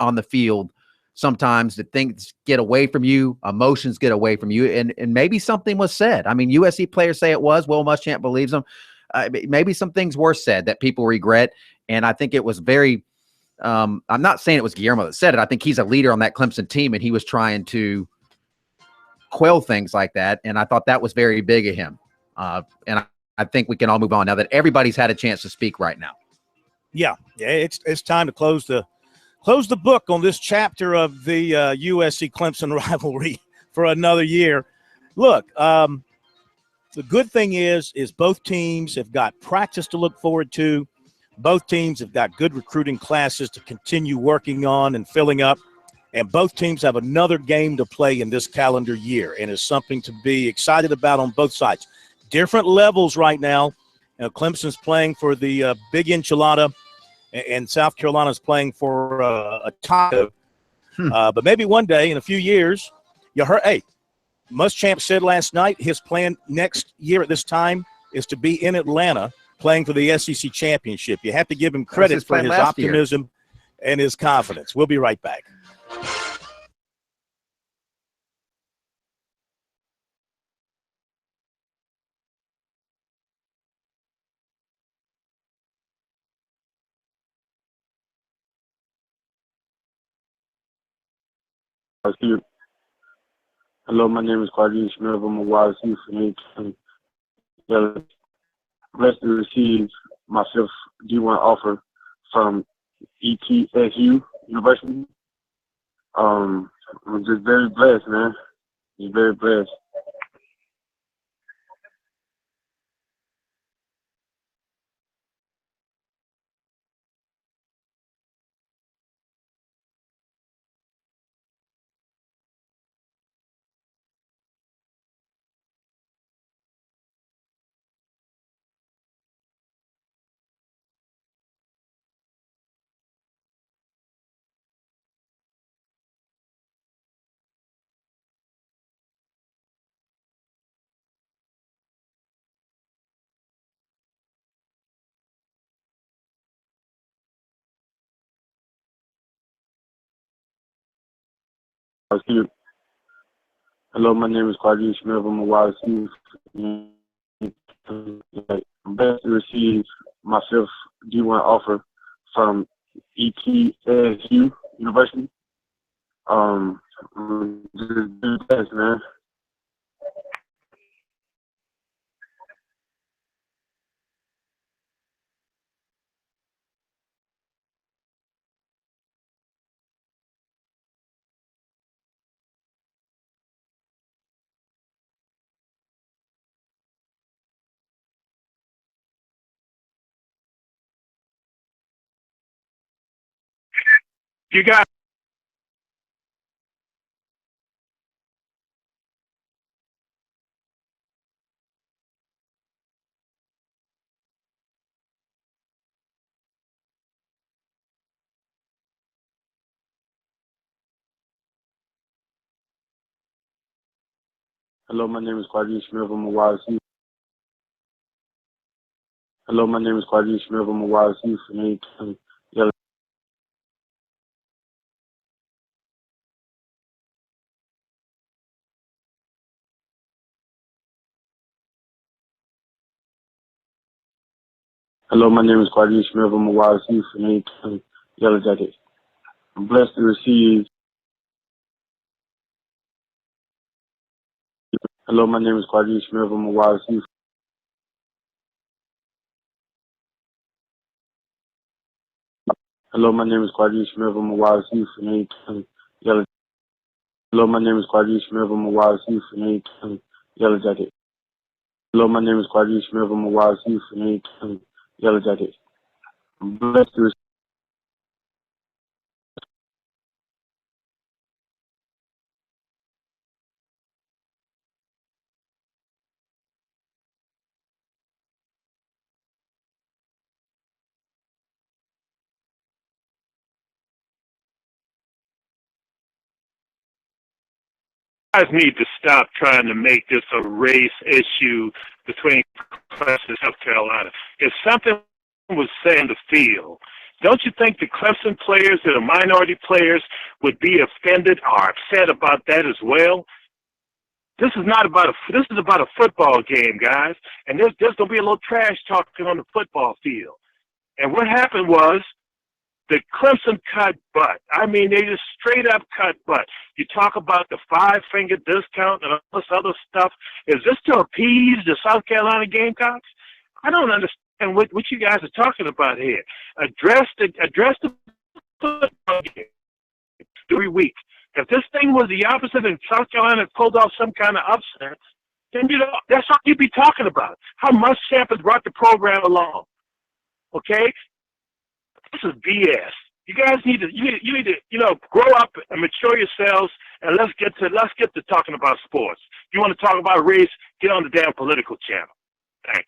on the field sometimes that things get away from you, emotions get away from you, and maybe something was said. I mean, USC players say it was. Will Muschamp believes them. Maybe some things were said that people regret, and I think it was very I'm not saying it was Guillermo that said it. I think he's a leader on that Clemson team, and he was trying to quell things like that, and I thought that was very big of him. And I think we can all move on now that everybody's had a chance to speak right now. Yeah, it's time to close the book on this chapter of the USC Clemson rivalry for another year. Look, the good thing is both teams have got practice to look forward to. Both teams have got good recruiting classes to continue working on and filling up. And both teams have another game to play in this calendar year, and it's something to be excited about on both sides. Different levels right now. Clemson's playing for the big enchilada, and South Carolina's playing for a taco. But maybe one day in a few years, you heard, hey, Muschamp said last night his plan next year at this time is to be in Atlanta playing for the SEC championship. You have to give him That was credit his for plan his last year. optimism and his confidence. We'll be right back. Hello, my name is Claudius Smith. I'm a wide receiver for the blessed to receive my fifth D1 offer from ETSU University. I'm just very blessed, man. Just very blessed. Hello, my name is Claudius Smith. I'm a wide receiver. I'm blessed to receive my fifth D1 offer from ETSU University. I'm just very blessed, man. You got Hello, my name is Claudius Smith. I'm a wide receiver. Hello, my name is Claudius Smith. I'm a wide receiver for the Hello, my name is Claudius Smith. I'm a wide receiver for the Yellow Jackets. I'm blessed to receive. Hello, my name is Claudius Smith. I'm a wide receiver. Hello, my name is Claudius Smith. I'm a wide receiver for the Yellow. Hello, my name is Claudius Smith. I'm a wide receiver for the Yellow Jackets. Hello, my name is Claudius Smith. I'm a wide receiver for the Yellow Jackets. I'm blessed to receive. Guys need to stop trying to make this a race issue between Clemson and South Carolina. If something was said in the field, don't you think the Clemson players that are minority players would be offended or upset about that as well? This is about a football game, guys, and there's gonna be a little trash talking on the football field. And what happened was, the Clemson cut butt. I mean, they just straight up cut butt. You talk about the 5-finger discount and all this other stuff. Is this to appease the South Carolina Gamecocks? I don't understand what you guys are talking about here. Address the football game every week. If this thing was the opposite and South Carolina pulled off some kind of upset, then that's all you'd be talking about. How Muschamp has brought the program along. Okay? This is BS. You guys need to grow up and mature yourselves, and let's get to talking about sports. If you want to talk about race, get on the damn political channel. Thanks.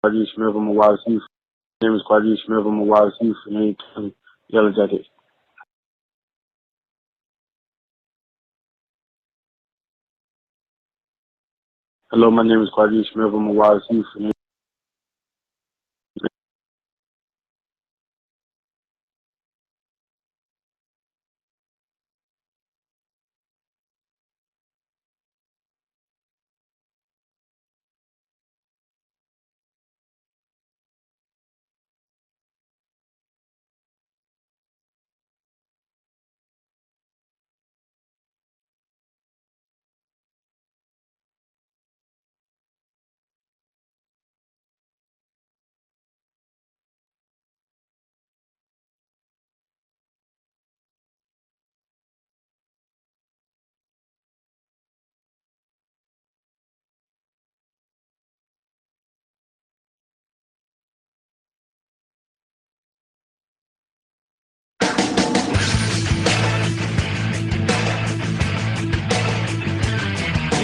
Claudius Smith. I'm a wide receiver. My name is Claudius Smith. I'm a wide receiver for the County Yellow Jackets. Hello, my name is Claudius Smith. I'm a wide receiver for the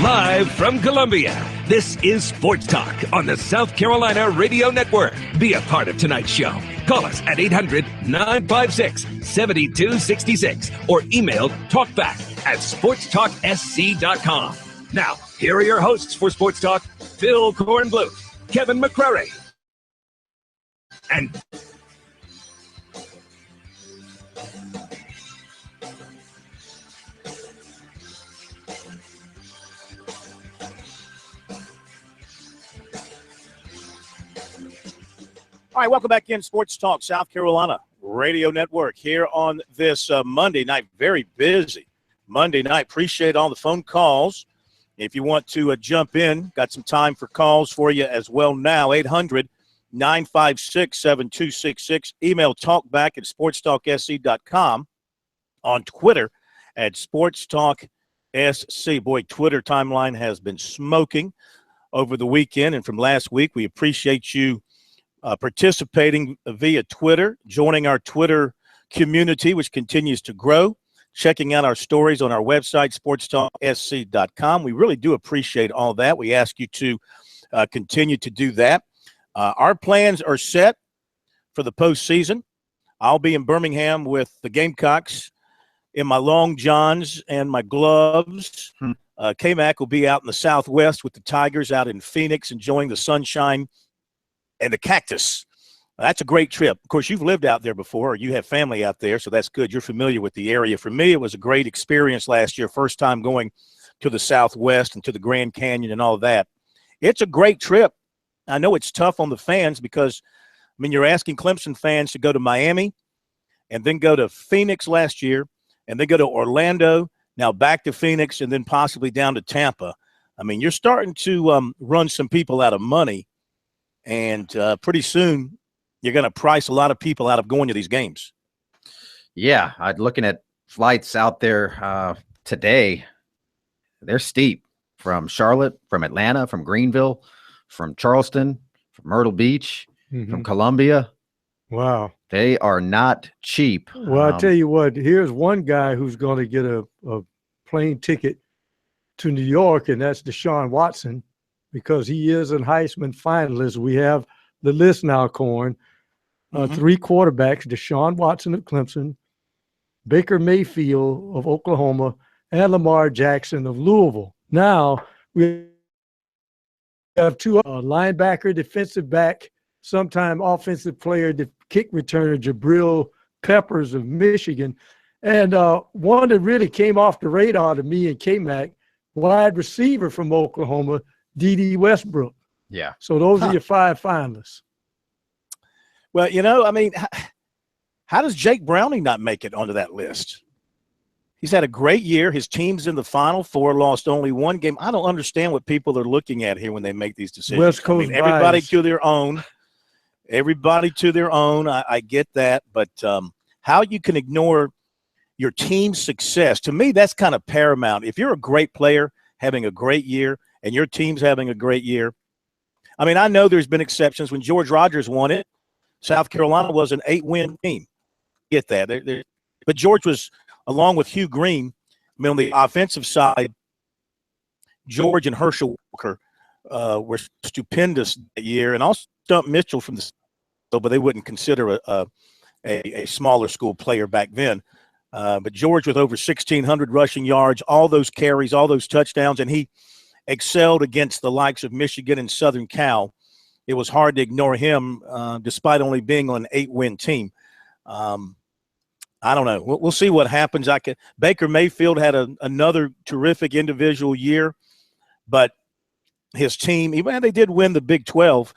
Live from Columbia, this is Sports Talk on the South Carolina Radio Network. Be a part of tonight's show. Call us at 800-956-7266 or email talkback@sportstalksc.com. Now, here are your hosts for Sports Talk, Phil Kornbluth, Kevin McCrary, and All right, welcome back in Sports Talk, South Carolina Radio Network here on this Monday night. Very busy Monday night. Appreciate all the phone calls. If you want to jump in, got some time for calls for you as well now. 800-956-7266. Email talkback@sportstalksc.com. On Twitter @SportsTalkSC. Boy, Twitter timeline has been smoking over the weekend and from last week. We appreciate you participating via Twitter, joining our Twitter community, which continues to grow, checking out our stories on our website, SportsTalkSC.com. We really do appreciate all that. We ask you to continue to do that. Our plans are set for the postseason. I'll be in Birmingham with the Gamecocks in my long johns and my gloves. K-Mac will be out in the Southwest with the Tigers out in Phoenix, enjoying the sunshine and the cactus. That's a great trip. Of course, you've lived out there before, or you have family out there, so that's good. You're familiar with the area. For me, it was a great experience last year, first time going to the Southwest and to the Grand Canyon and all of that. It's a great trip. I know it's tough on the fans because, I mean, you're asking Clemson fans to go to Miami and then go to Phoenix last year and then go to Orlando, now back to Phoenix, and then possibly down to Tampa. I mean, you're starting to run some people out of money. And pretty soon, you're going to price a lot of people out of going to these games. Yeah, I'm looking at flights out there today. They're steep from Charlotte, from Atlanta, from Greenville, from Charleston, from Myrtle Beach, from Columbia. Wow. They are not cheap. Well, I'll tell you what, here's one guy who's going to get a plane ticket to New York, and that's Deshaun Watson, because he is a Heisman finalist. We have the list now, Corn. 3 quarterbacks, Deshaun Watson of Clemson, Baker Mayfield of Oklahoma, and Lamar Jackson of Louisville. Now, we have 2 linebacker, defensive back, sometime offensive player, the kick returner, Jabril Peppers of Michigan. And one that really came off the radar to me and K-Mac, wide receiver from Oklahoma, D.D. Westbrook. Yeah. So those are your 5 finalists. Well, you know, I mean, how does Jake Browning not make it onto that list? He's had a great year. His team's in the Final Four, lost only 1 game. I don't understand what people are looking at here when they make these decisions. West Coast everybody bias. to their own. Everybody to their own. I get that. But how you can ignore your team's success, to me, that's kind of paramount. If you're a great player having a great year and your team's having a great year, I mean, I know there's been exceptions. When George Rogers won it, South Carolina was an 8-win team. Get that. But George was, along with Hugh Green, I mean, on the offensive side, George and Herschel Walker were stupendous that year. And also Stump Mitchell from the but they wouldn't consider a smaller school player back then. But George with over 1,600 rushing yards, all those carries, all those touchdowns, and he excelled against the likes of Michigan and Southern Cal. It was hard to ignore him despite only being on an 8-win team. I don't know. We'll see what happens. Baker Mayfield had another terrific individual year, but his team, even they did win the Big 12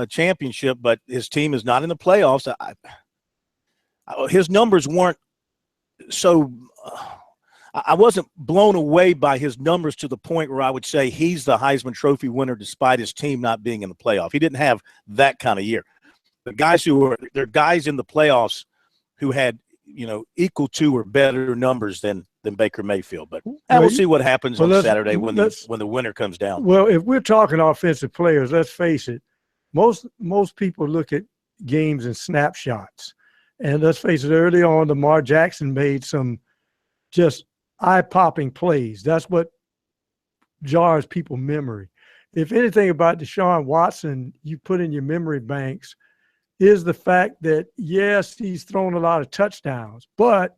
championship, but his team is not in the playoffs. His numbers weren't so I wasn't blown away by his numbers to the point where I would say he's the Heisman Trophy winner despite his team not being in the playoff. He didn't have that kind of year. The guys there are guys in the playoffs who had, equal to or better numbers than Baker Mayfield. But we'll see what happens on Saturday when the winner comes down. Well, if we're talking offensive players, let's face it, most people look at games in snapshots. And let's face it, early on, Lamar Jackson made some just eye-popping plays. That's what jars people's memory. If anything about Deshaun Watson you put in your memory banks is the fact that, yes, he's thrown a lot of touchdowns, but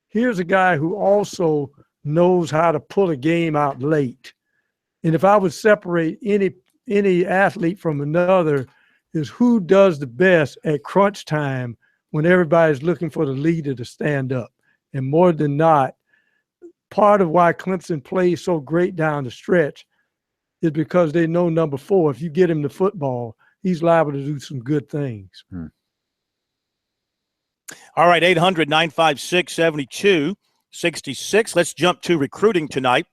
here's a guy who also knows how to pull a game out late. And if I would separate any athlete from another, is who does the best at crunch time when everybody's looking for the leader to stand up. And more than not, part of why Clemson plays so great down the stretch is because they know number 4. If you get him the football, he's liable to do some good things. All right, 800-956-7266. Let's jump to recruiting tonight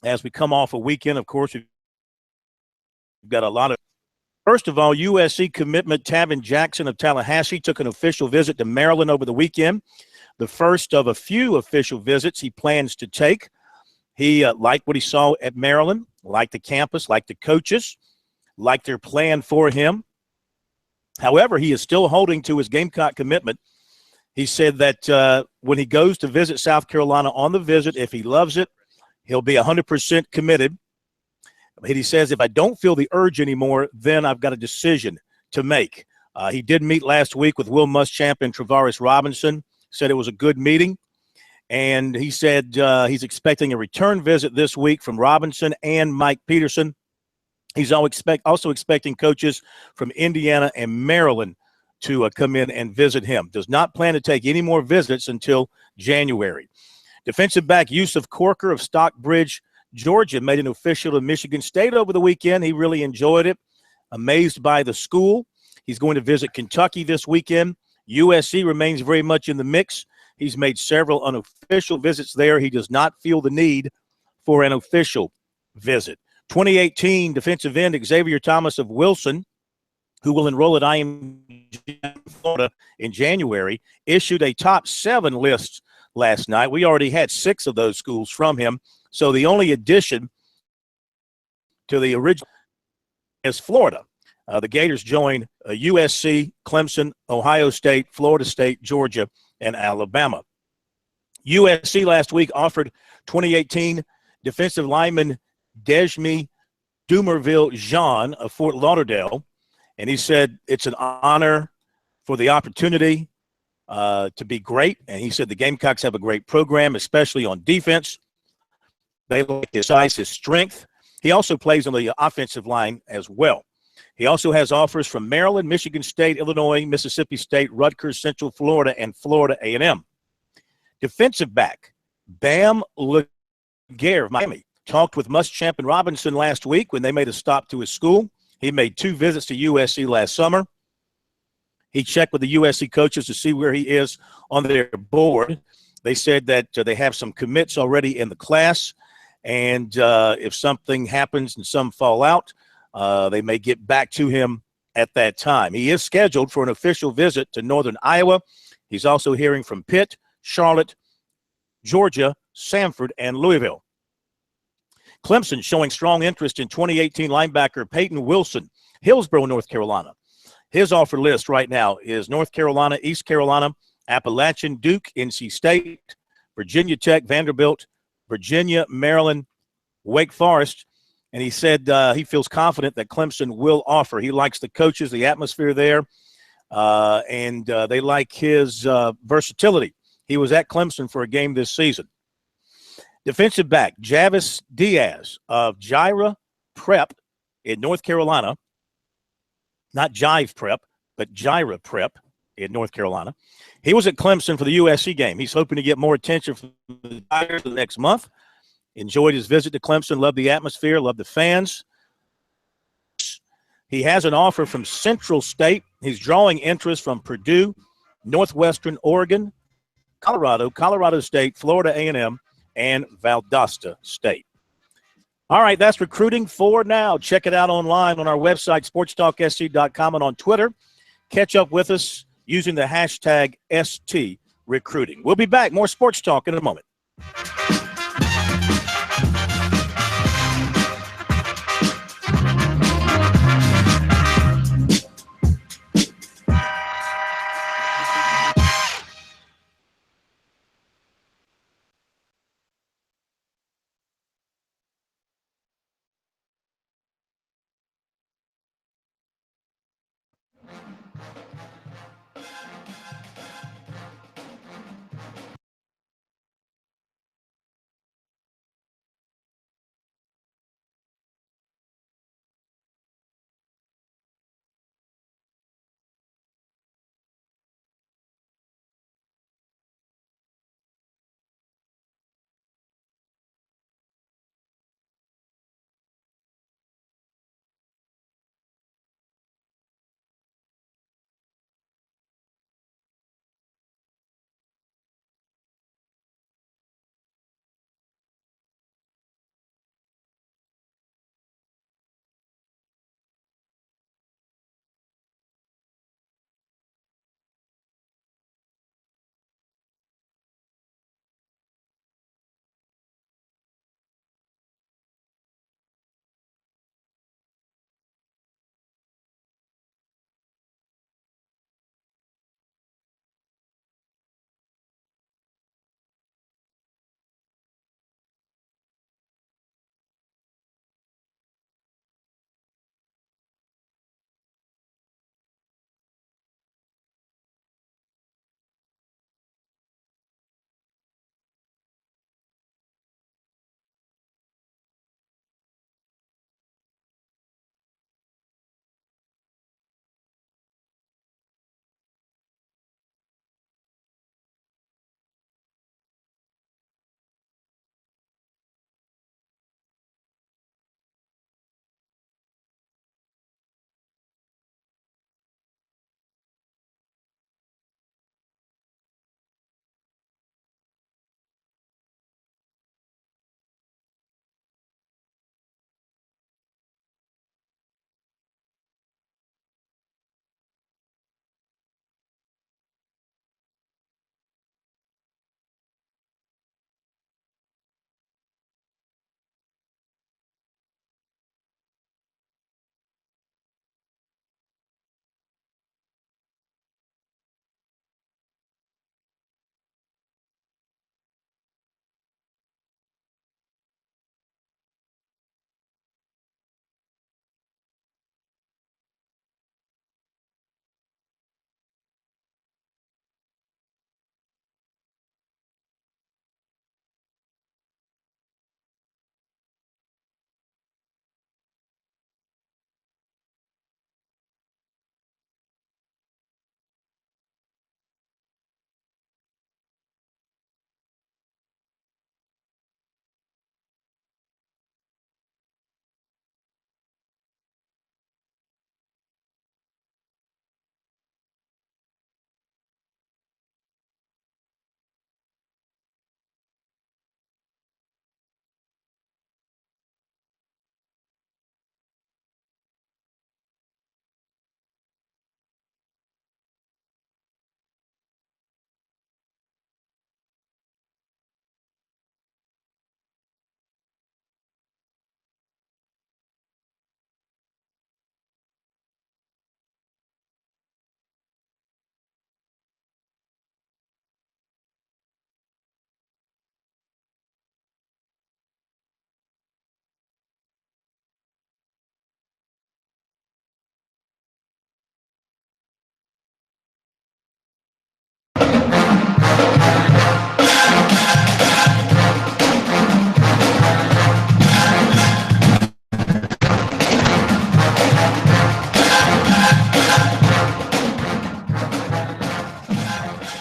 as we come off a weekend. Of course, we've got a lot of – first of all, USC commitment Tavin Jackson of Tallahassee took an official visit to Maryland over the weekend, the first of a few official visits he plans to take. He liked what he saw at Maryland, liked the campus, liked the coaches, liked their plan for him. However, he is still holding to his Gamecock commitment. He said that when he goes to visit South Carolina on the visit, if he loves it, he'll be 100% committed. He says, if I don't feel the urge anymore, then I've got a decision to make. He did meet last week with Will Muschamp and Travaris Robinson, said it was a good meeting. And he said he's expecting a return visit this week from Robinson and Mike Peterson. He's also expecting coaches from Indiana and Maryland to come in and visit him. Does not plan to take any more visits until January. Defensive back Yusuf Corker of Stockbridge, Georgia, made an official to Michigan State over the weekend. He really enjoyed it. Amazed by the school. He's going to visit Kentucky this weekend. USC remains very much in the mix. He's made several unofficial visits there. He does not feel the need for an official visit. 2018 defensive end Xavier Thomas of Wilson, who will enroll at IMG Florida in January, issued a top 7 list last night. We already had 6 of those schools from him. So the only addition to the original is Florida. The Gators join USC, Clemson, Ohio State, Florida State, Georgia, and Alabama. USC last week offered 2018 defensive lineman Dejmi Dumerville-Jean of Fort Lauderdale, and he said it's an honor for the opportunity to be great. And he said the Gamecocks have a great program, especially on defense. They like his size, his strength. He also plays on the offensive line as well. He also has offers from Maryland, Michigan State, Illinois, Mississippi State, Rutgers, Central Florida, and Florida A&M. Defensive back Bam Laguerre of Miami talked with Muschamp and Robinson last week when they made a stop to his school. He made 2 visits to USC last summer. He checked with the USC coaches to see where he is on their board. They said that they have some commits already in the class, and if something happens and some fall out, they may get back to him at that time. He is scheduled for an official visit to Northern Iowa. He's also hearing from Pitt, Charlotte, Georgia, Samford, and Louisville. Clemson showing strong interest in 2018 linebacker Peyton Wilson, Hillsborough, North Carolina. His offer list right now is North Carolina, East Carolina, Appalachian, Duke, NC State, Virginia Tech, Vanderbilt, Virginia, Maryland, Wake Forest, and he said he feels confident that Clemson will offer. He likes the coaches, the atmosphere there, and they like his versatility. He was at Clemson for a game this season. Defensive back Javis Diaz of Gyra Prep in North Carolina, not Jive Prep, but Gyra Prep in North Carolina. He was at Clemson for the USC game. He's hoping to get more attention from the Tigers the next month. Enjoyed his visit to Clemson, loved the atmosphere, loved the fans. He has an offer from Central State. He's drawing interest from Purdue, Northwestern Oregon, Colorado State, Florida A&M, and Valdosta State. All right, that's recruiting for now. Check it out online on our website, sportstalksc.com, and on Twitter. Catch up with us using the hashtag #STRecruiting. We'll be back. More Sports Talk in a moment.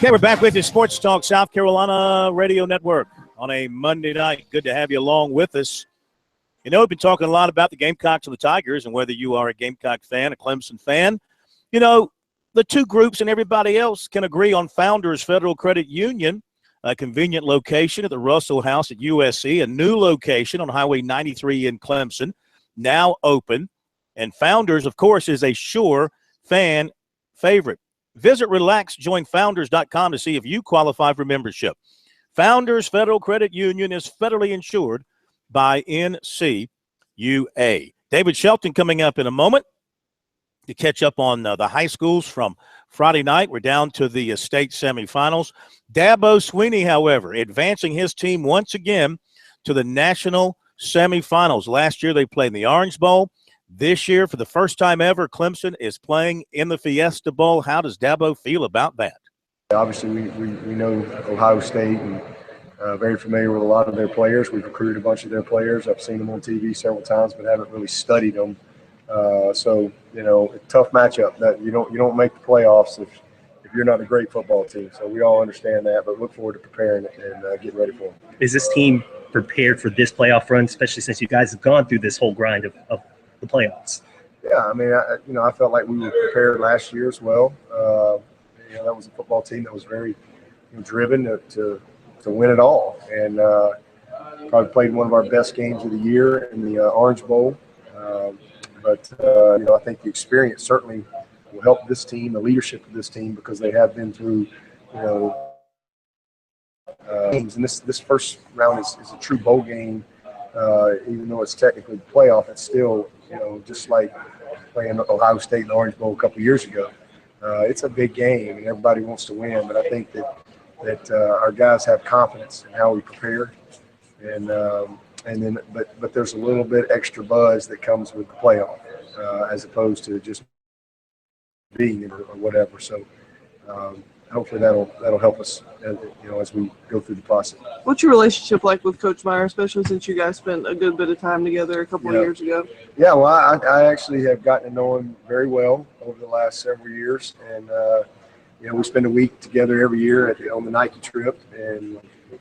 Okay, we're back with you, Sports Talk South Carolina Radio Network on a Monday night. Good to have you along with us. You know, we've been talking a lot about the Gamecocks and the Tigers and whether you are a Gamecock fan, a Clemson fan. You know, the two groups and everybody else can agree on Founders Federal Credit Union, a convenient location at the Russell House at USC, a new location on Highway 93 in Clemson, now open. And Founders, of course, is a sure fan favorite. Visit RelaxJoinFounders.com to see if you qualify for membership. Founders Federal Credit Union is federally insured by NCUA. David Shelton coming up in a moment to catch up on the high schools from Friday night. We're down to the state semifinals. Dabo Swinney, however, advancing his team once again to the national semifinals. Last year they played in the Orange Bowl. This year, for the first time ever, Clemson is playing in the Fiesta Bowl. How does Dabo feel about that? Obviously, we know Ohio State and very familiar with a lot of their players. We've recruited a bunch of their players. I've seen them on TV several times, but haven't really studied them. So, you know, a tough matchup. That you don't make the playoffs if you're not a great football team. So we all understand that, but look forward to preparing and getting ready for them. Is this team prepared for this playoff run, especially since you guys have gone through this whole grind of the playoffs? Yeah, I mean, I felt like we were prepared last year as well. That was a football team that was very driven to win it all, and probably played one of our best games of the year in the Orange Bowl. But I think the experience certainly will help this team, the leadership of this team, because they have been through, games. And this first round is a true bowl game. Even though it's technically the playoff, it's still, just like playing Ohio State in the Orange Bowl a couple years ago. It's a big game, and everybody wants to win. But I think that our guys have confidence in how we prepare, and then there's a little bit extra buzz that comes with the playoff, as opposed to just being it or whatever. So hopefully that'll help us, as we go through the process. What's your relationship like with Coach Meyer, especially since you guys spent a good bit of time together a couple of years ago? Yeah, well, I actually have gotten to know him very well over the last several years, and we spend a week together every year on the Nike trip, and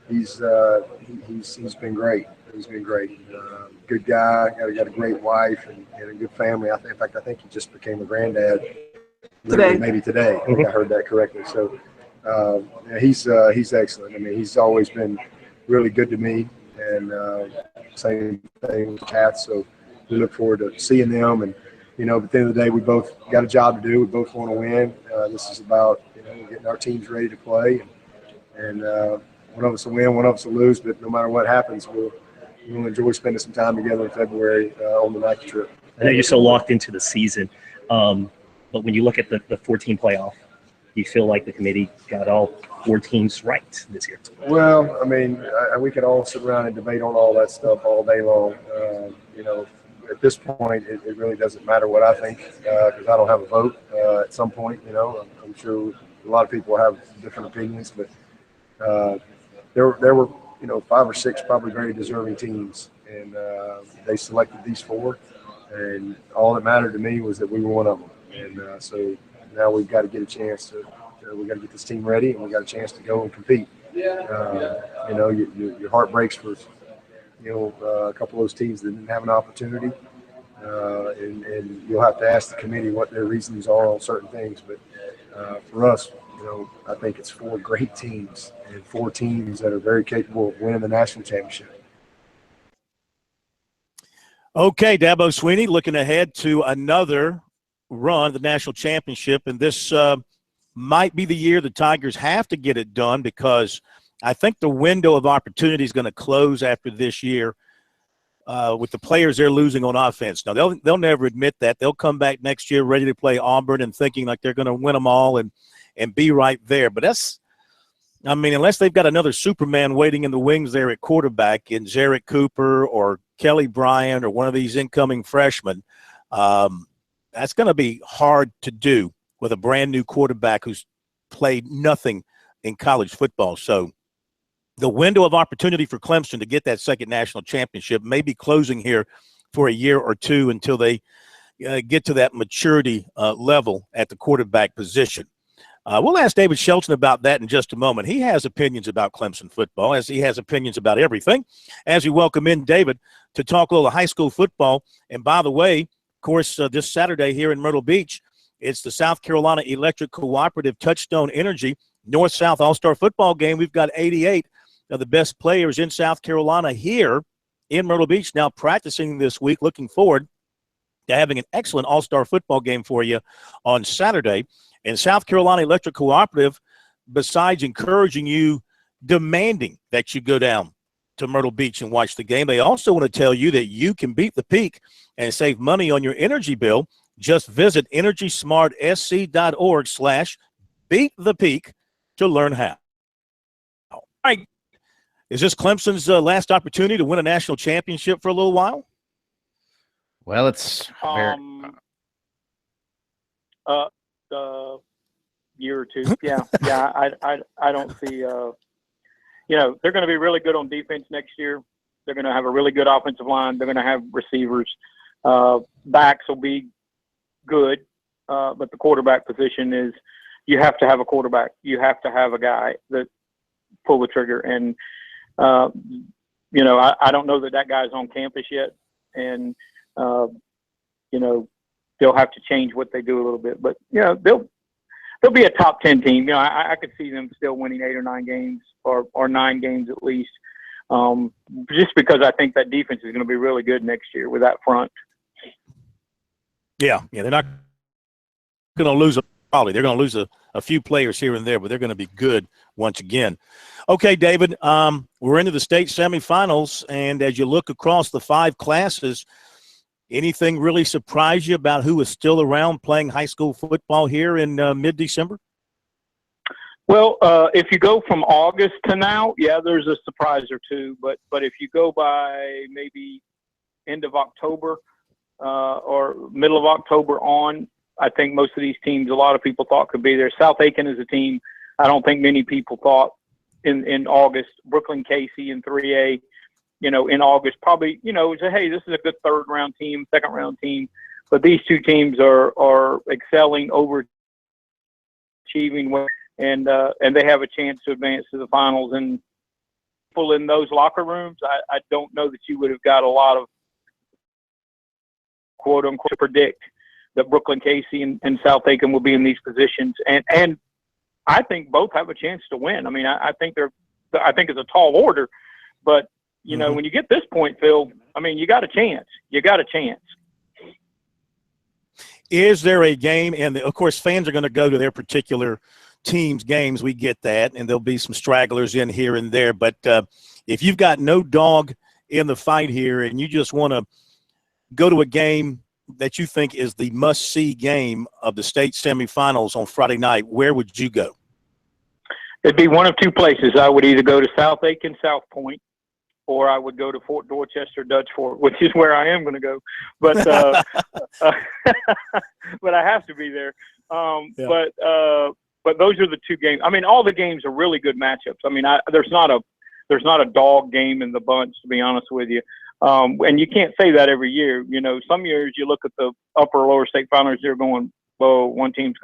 he's been great. He's been great. Good guy. Got a great wife and a good family. I think he just became a granddad today. Maybe today. I think I heard that correctly. So he's excellent. I mean, he's always been really good to me, and same thing with the Cats. So we look forward to seeing them. And but at the end of the day, we both got a job to do. We both want to win. This is about getting our teams ready to play, and one of us will win, one of us will lose. But no matter what happens, we'll enjoy spending some time together in February on the Nike trip. I know you're so locked into the season, but when you look at the 14 playoff, do you feel like the committee got all 4 teams right this year? Well, I mean, we can all sit around and debate on all that stuff all day long. At this point, it really doesn't matter what I think, because I don't have a vote. At some point, I'm sure a lot of people have different opinions, but there were 5 or 6 probably very deserving teams, and they selected these 4, and all that mattered to me was that we were one of them. And so now we've got to get a chance to we got to get this team ready, and we got a chance to go and compete. Your heart breaks for a couple of those teams that didn't have an opportunity, and you'll have to ask the committee what their reasons are on certain things. But for us, I think it's 4 great teams and 4 teams that are very capable of winning the national championship. Okay, Dabo Swinney looking ahead to another run at the national championship, and this might be the year the Tigers have to get it done, because I think the window of opportunity is going to close after this year with the players they're losing on offense. Now, they'll never admit that. They'll come back next year ready to play Auburn and thinking like they're going to win them all and be right there. But unless they've got another Superman waiting in the wings there at quarterback in Zarek Cooper or Kelly Bryant or one of these incoming freshmen, that's going to be hard to do with a brand-new quarterback who's played nothing in college football. So the window of opportunity for Clemson to get that second national championship may be closing here for a year or 2 until they get to that maturity level at the quarterback position. We'll ask David Shelton about that in just a moment. He has opinions about Clemson football, as he has opinions about everything. As we welcome in David to talk a little high school football. And by the way, of course, this Saturday here in Myrtle Beach, it's the South Carolina Electric Cooperative Touchstone Energy North-South All-Star Football game. We've got 88 of the best players in South Carolina here in Myrtle Beach now practicing this week. Looking forward to having an excellent all-star football game for you on Saturday. And South Carolina Electric Cooperative, besides encouraging you, demanding that you go down to Myrtle Beach and watch the game, they also want to tell you that you can beat the peak and save money on your energy bill. Just visit EnergySmartSC.org/beatthepeak to learn how. All right. Is this Clemson's last opportunity to win a national championship for a little while? Well, it's very... year or two. Yeah. I don't see. They're going to be really good on defense next year. They're going to have a really good offensive line. They're going to have receivers. Backs will be good, but the quarterback position is you have to have a quarterback. You have to have a guy that pull the trigger. And I don't know that guy's on campus yet, and they'll have to change what they do a little bit. But they'll be a top 10 team. I could see them still winning 8 or 9 games or 9 games at least, just because I think that defense is going to be really good next year with that front. Yeah, they're not going to lose probably. They're going to lose a few players here and there, but they're going to be good once again. Okay, David, we're into the state semifinals, and as you look across the 5 classes, anything really surprise you about who is still around playing high school football here in mid-December? Well, if you go from August to now, yeah, there's a surprise or two. But if you go by maybe end of October or middle of October on, I think most of these teams, a lot of people thought could be there. South Aiken is a team I don't think many people thought in August. Brooklyn Casey in 3A, in August, probably, say, hey, this is a good 3rd round team, 2nd round team. But these two teams are excelling, overachieving, and they have a chance to advance to the finals. And people in those locker rooms, I don't know that you would have got a lot of quote unquote to predict that Brooklyn Casey and South Aiken will be in these positions. And I think both have a chance to win. I mean, I think it's a tall order, but when you get this point, Phil, I mean, you got a chance. Is there a game, and of course fans are going to go to their particular team's games, we get that, and there'll be some stragglers in here and there, but if you've got no dog in the fight here and you just want to go to a game that you think is the must-see game of the state semifinals on Friday night, where would you go? It'd be one of 2 places. I would either go to South Aiken, South Point, or I would go to Fort Dorchester, Dutch Fort, which is where I am going to go. But but I have to be there. But those are the 2 games. I mean, all the games are really good matchups. I mean, there's not a dog game in the bunch, to be honest with you. And you can't say that every year. Some years you look at the upper or lower state finals, you're going, well, one team's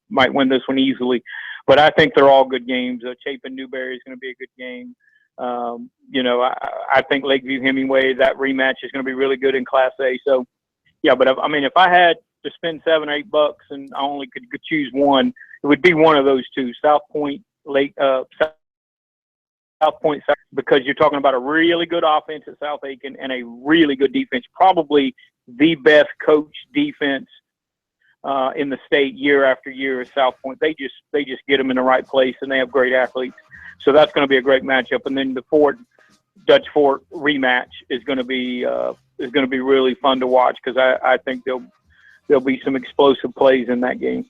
might win this one easily. But I think they're all good games. Chapin Newberry is going to be a good game. I think Lakeview Hemingway, that rematch is going to be really good in Class A. So, yeah, but if I had to spend $7 or $8 and I only could choose one, it would be one of those 2, South Point, South Point, because you're talking about a really good offense at South Aiken and a really good defense, probably the best coached defense in the state year after year at South Point. They just get them in the right place, and they have great athletes. So that's going to be a great matchup. And then the Dutch Fort rematch is going to be really fun to watch, because I think there'll be some explosive plays in that game.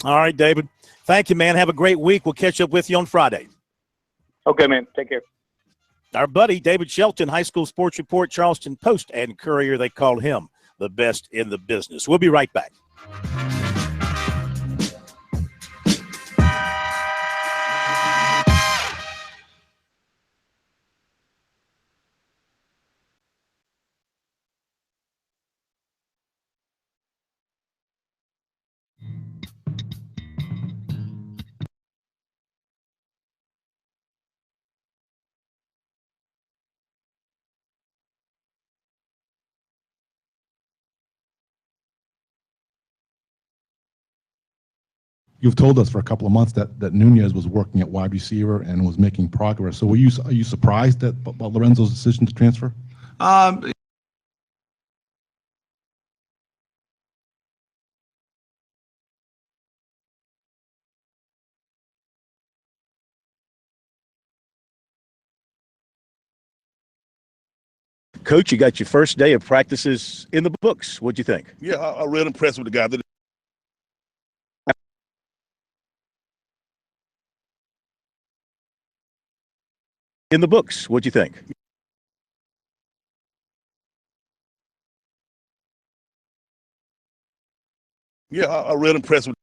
All right, David. Thank you, man. Have a great week. We'll catch up with you on Friday. Okay, man. Take care. Our buddy David Shelton, High School Sports Report, Charleston Post and Courier. They call him the best in the business. We'll be right back. you've told us for a couple of months that Nunez was working at wide receiver and was making progress. So are you surprised about Lorenzo's decision to transfer? Coach, you got your first day of practices in the books. What'd you think? Yeah, I'm real impressed with the guy. In the books, what'd you think? Yeah, I'm real impressed with.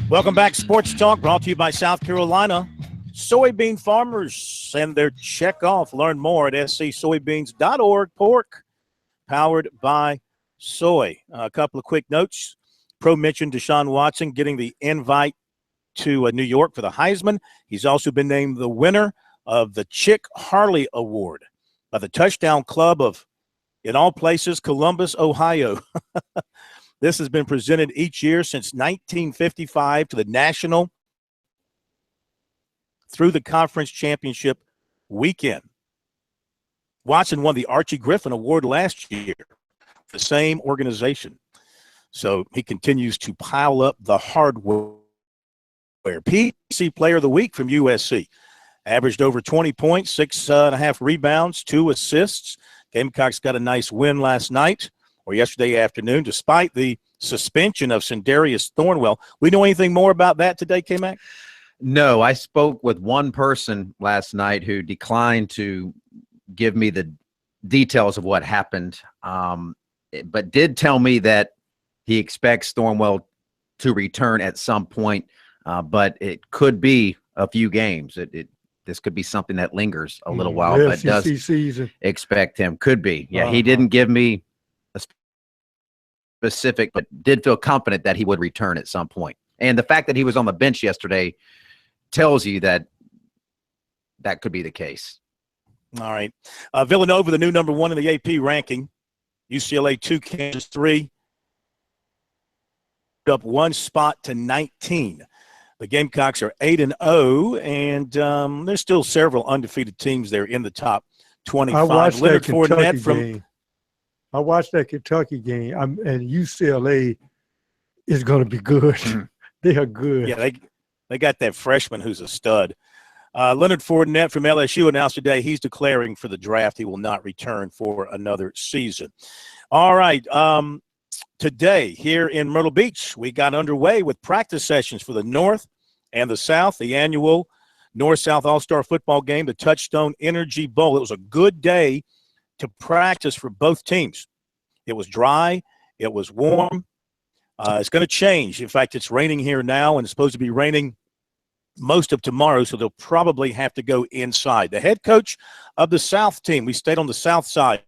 Welcome back, Sports Talk, brought to you by South Carolina. Soybean farmers send their check off. Learn more at scsoybeans.org. Pork, powered by soy. A couple of quick notes. Pro mentioned Deshaun Watson getting the invite to New York for the Heisman. He's also been named the winner of the Chick Harley Award by the Touchdown Club of, in all places, Columbus, Ohio. This has been presented each year since 1955 to the national through the conference championship weekend. Watson won the Archie Griffin Award last year, the same organization. So he continues to pile up the hardware. PC Player of the Week from USC. Averaged over 20 points, 6.5 rebounds, 2 assists. Gamecocks got a nice win last night or yesterday afternoon, despite the suspension of Sindarius Thornwell. We know anything more about that today, K-Mac? No, I spoke with one person last night who declined to give me the details of what happened, but did tell me that he expects Thornwell to return at some point but it could be a few games. This could be something that lingers a little while, but does season. expect him. Could be. Yeah, he didn't give me a specific, but did feel confident that he would return at some point. And the fact that he was on the bench yesterday tells you that that could be the case. All right. Villanova, the new number 1 in the AP ranking. UCLA 2, Kansas 3. Up 1 spot to 19. The Gamecocks are 8-0, and there's still several undefeated teams there in the top 25. I watched Leonard that Kentucky Fournette game. I watched that Kentucky game, and UCLA is going to be good. They are good. Yeah, they got that freshman who's a stud. Leonard Fournette from LSU announced today he's declaring for the draft. He will not return for another season. All right. Today here in Myrtle Beach, we got underway with practice sessions for the North and the South, the annual North-South All-Star football game, the Touchstone Energy Bowl. It was a good day to practice for both teams. It was dry. It was warm. It's going to change. In fact, it's raining here now, and it's supposed to be raining most of tomorrow, so they'll probably have to go inside. The head coach of the South team, we stayed on the South side.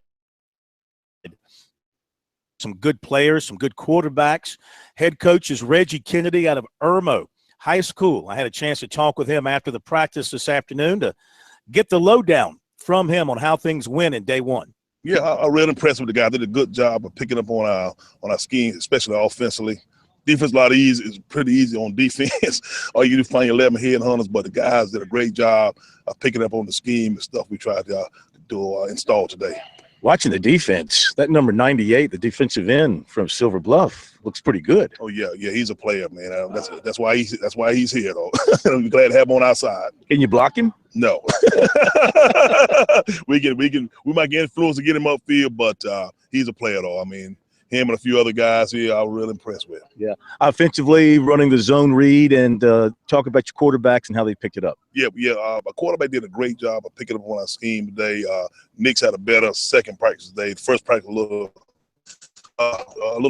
Some good players, some good quarterbacks. Head coach is Reggie Kennedy out of Irmo High School. I had a chance to talk with him after the practice this afternoon to get the lowdown from him on how things went in day one. Yeah, I'm really impressed with the guy. They did a good job of picking up on our scheme, especially offensively. Defense a lot easy. It's pretty easy on defense. All you do is find your 11 headhunters, but the guys did a great job of picking up on the scheme and stuff we tried to install today. Watching the defense, that number 98, the defensive end from Silver Bluff, looks pretty good. Oh yeah, he's a player, man. That's why he's here though. I'm glad to have him on our side. Can you block him? No. we might get influence to get him upfield, but he's a player though. I mean, him and a few other guys here, I was really impressed with. Yeah, offensively running the zone read, and talk about your quarterbacks and how they picked it up. Yeah. Our quarterback did a great job of picking up on our scheme today. Nick's had a better second practice today. The first practice a little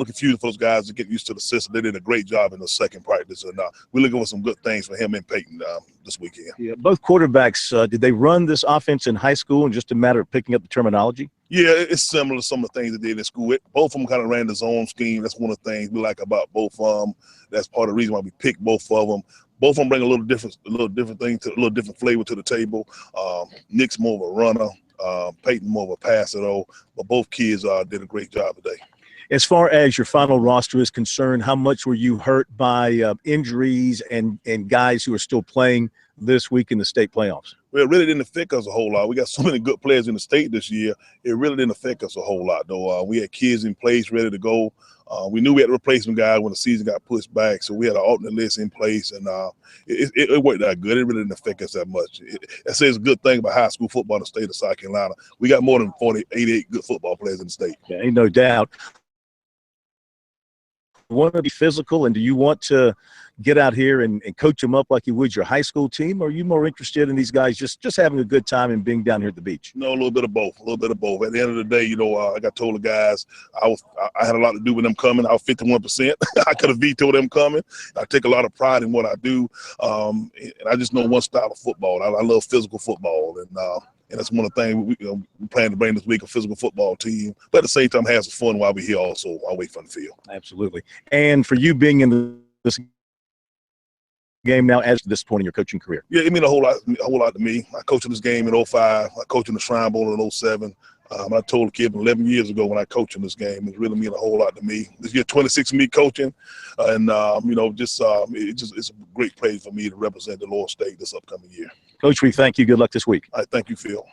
confusing for those guys to get used to the system. They did a great job in the second practice, and we're looking for some good things for him and Peyton this weekend. Yeah, both quarterbacks, did they run this offense in high school and just a matter of picking up the terminology? Yeah, it's similar to some of the things they did in school. Both of them kind of ran the zone scheme. That's one of the things we like about both of them. That's part of the reason why we picked both of them. Both of them bring a little different flavor to the table. Nick's more of a runner, Peyton more of a passer though. But both kids did a great job today. As far as your final roster is concerned, how much were you hurt by injuries and guys who are still playing this week in the state playoffs? Well, it really didn't affect us a whole lot. We got so many good players in the state this year. It really didn't affect us a whole lot, though. We had kids in place ready to go. We knew we had replacement guys when the season got pushed back, so we had an alternate list in place, and it worked out good. It really didn't affect us that much. That says a good thing about high school football in the state of South Carolina. We got more than 88 good football players in the state. Yeah, ain't no doubt. You want to be physical, and do you want to get out here and coach them up like you would your high school team, or are you more interested in these guys just having a good time and being down here at the beach? No, a little bit of both. At the end of the day, like I told the guys, I had a lot to do with them coming. I was 51%. I could have vetoed them coming. I take a lot of pride in what I do, and I just know one style of football. I love physical football, and that's one of the things we plan to bring this week, a physical football team. But at the same time, have some fun while we're here also, away from the field. Absolutely. And for you being in this game now as to this point in your coaching career? Yeah, it means a whole lot to me. I coached in this game in 05. I coached in the Shrine Bowl in 07. I told the kid 11 years ago when I coached in this game, it really means a whole lot to me. This year 26 of me coaching, and it's a great place for me to represent the Lower State this upcoming year. Coach, we thank you. Good luck this week. I thank you, Phil.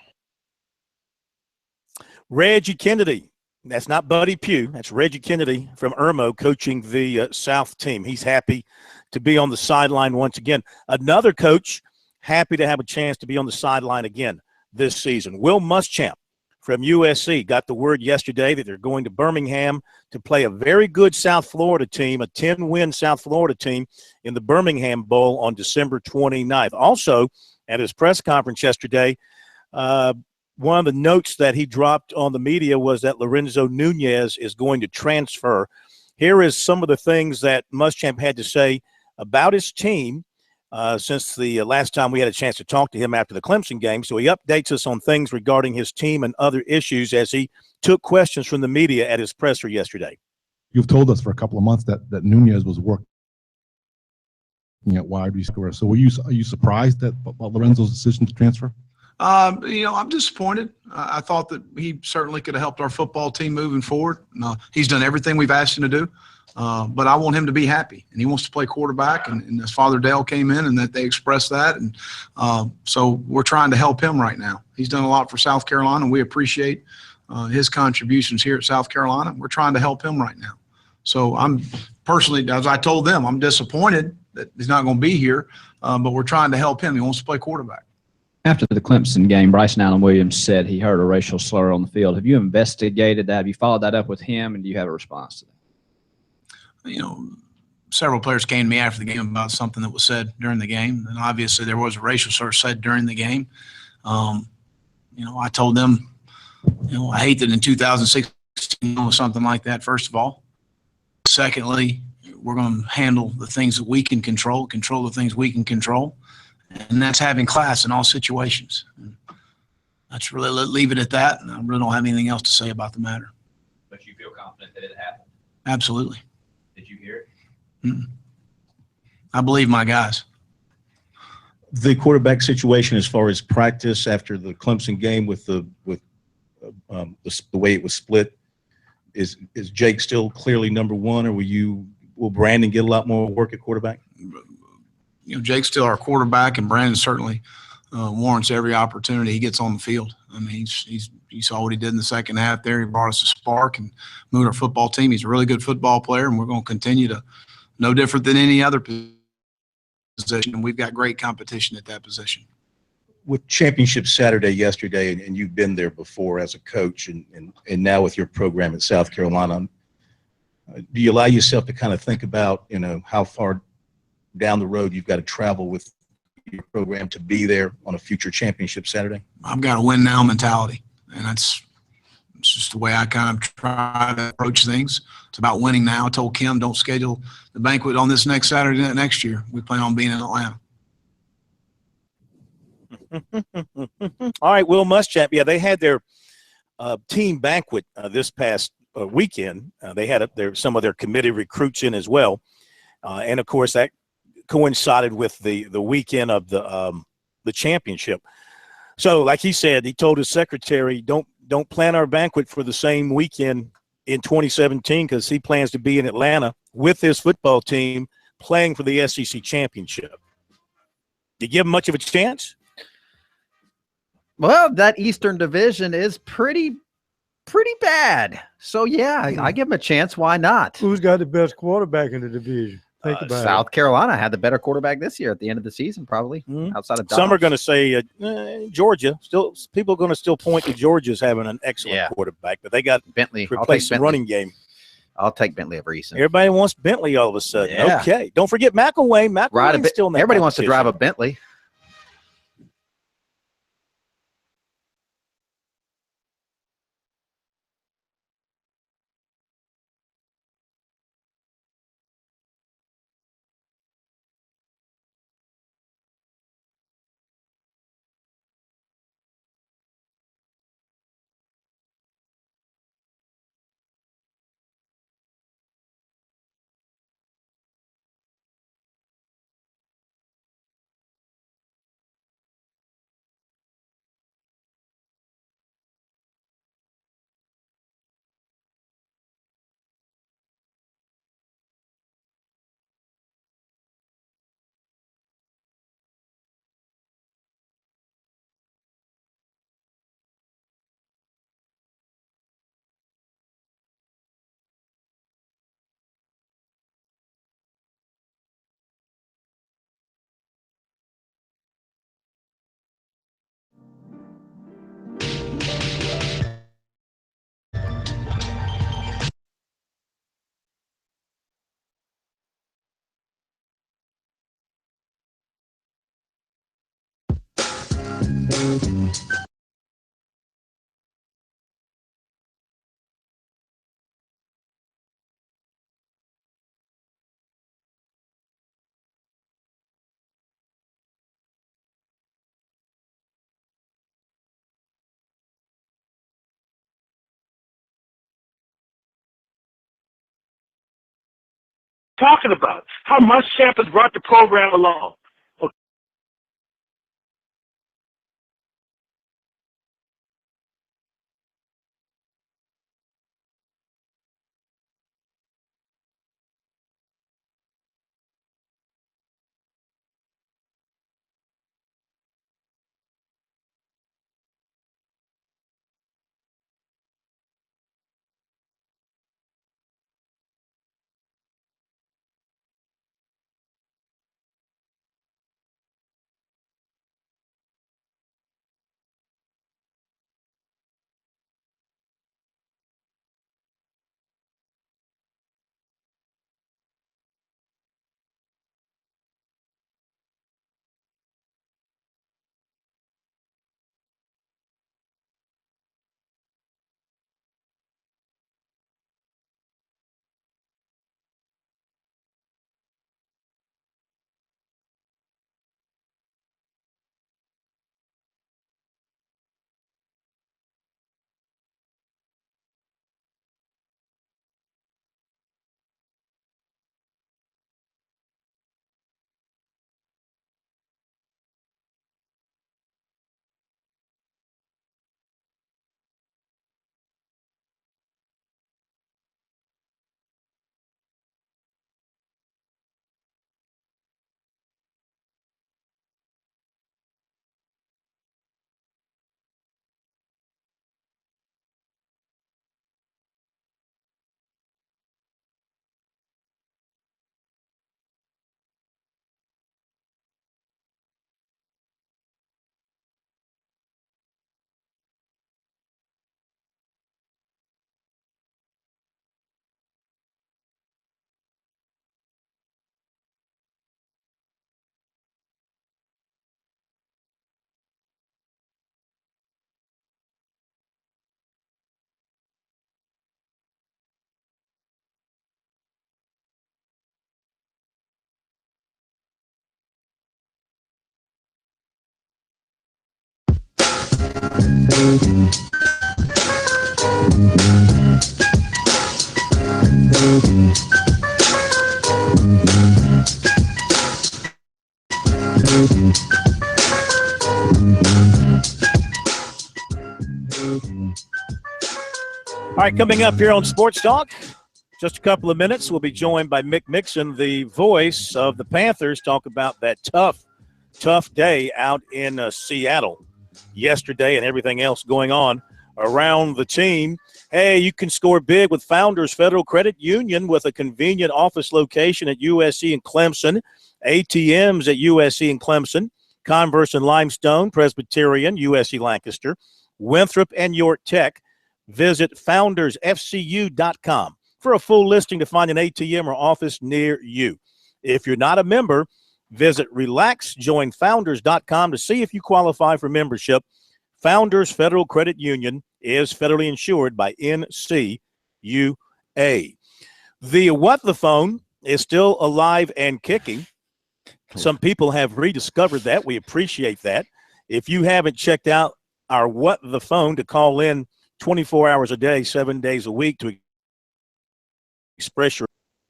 Reggie Kennedy. That's not Buddy Pugh. That's Reggie Kennedy from Irmo coaching the South team. He's happy to be on the sideline once again. Another coach happy to have a chance to be on the sideline again this season. Will Muschamp from USC got the word yesterday that they're going to Birmingham to play a very good South Florida team, a 10-win South Florida team in the Birmingham Bowl on December 29th. Also, at his press conference yesterday, one of the notes that he dropped on the media was that Lorenzo Nunez is going to transfer. Here is some of the things that Muschamp had to say about his team since the last time we had a chance to talk to him after the Clemson game. So he updates us on things regarding his team and other issues as he took questions from the media at his presser yesterday. You've told us for a couple of months that Nunez was working at wide receiver. So are you surprised at Lorenzo's decision to transfer? I'm disappointed. I thought that he certainly could have helped our football team moving forward. He's done everything we've asked him to do, but I want him to be happy, and he wants to play quarterback. And his father Dale came in, and that they expressed that, and so we're trying to help him right now. He's done a lot for South Carolina, and we appreciate his contributions here at South Carolina. We're trying to help him right now. So I'm personally, as I told them, I'm disappointed that he's not going to be here, but we're trying to help him. He wants to play quarterback. After the Clemson game, Bryson Allen Williams said he heard a racial slur on the field. Have you investigated that? Have you followed that up with him, and do you have a response to that? Several players came to me after the game about something that was said during the game, and obviously there was a racial slur said during the game. I told them, I hate that in 2016 was something like that, first of all. Secondly, we're going to handle the things that we can control the things we can control. And that's having class in all situations. Let's really leave it at that. And I really don't have anything else to say about the matter. But you feel confident that it happened? Absolutely. Did you hear it? I believe my guys. The quarterback situation as far as practice after the Clemson game with the way it was split, is Jake still clearly number one, or will Brandon get a lot more work at quarterback? Jake's still our quarterback, and Brandon certainly warrants every opportunity he gets on the field. I mean, you saw what he did in the second half there. He brought us a spark and moved our football team. He's a really good football player, and we're going to continue to, no different than any other position, and we've got great competition at that position. With Championship Saturday yesterday, and you've been there before as a coach, and now with your program at South Carolina, do you allow yourself to kind of think about, how far down the road you've got to travel with your program to be there on a future Championship Saturday? I've got a win now mentality, and it's just the way I kind of try to approach things. It's about winning now. I told Kim, don't schedule the banquet on this next Saturday next year. We plan on being in Atlanta. All right, Will Muschamp. Yeah, they had their team banquet this past weekend. They had some of their committed recruits in as well, and of course that coincided with the weekend of the championship. So, like he said, he told his secretary, don't plan our banquet for the same weekend in 2017 because he plans to be in Atlanta with his football team playing for the SEC championship. Did you give him much of a chance? Well, that Eastern Division is pretty bad. So, yeah, I give him a chance. Why not? Who's got the best quarterback in the division? Think about South Carolina had the better quarterback this year at the end of the season, probably, outside of Dobbs. Some are going to say Georgia. Still, people are going to still point to Georgia as having an excellent quarterback, but they got Bentley. Replace the running game. I'll take Bentley over Eason. Everybody wants Bentley all of a sudden. Yeah. Okay. Don't forget McElwain. McElwain's still in that Everybody wants to drive a competition. Bentley. talking about? How Muschamp has brought the program along. All right, coming up here on Sports Talk, just a couple of minutes, we'll be joined by Mick Mixon, the voice of the Panthers, talk about that tough day out in Seattle yesterday and everything else going on around the team. Hey, you can score big with Founders Federal Credit Union with a convenient office location at USC and Clemson, ATMs at USC and Clemson, Converse and Limestone, Presbyterian, USC Lancaster, Winthrop and York Tech. Visit foundersfcu.com for a full listing to find an ATM or office near you. If you're not a member, visit relaxjoinfounders.com to see if you qualify for membership. Founders Federal Credit Union is federally insured by NCUA. The What the Phone is still alive and kicking. Some people have rediscovered that. We appreciate that. If you haven't checked out our What the Phone to call in 24 hours a day, 7 days a week to express your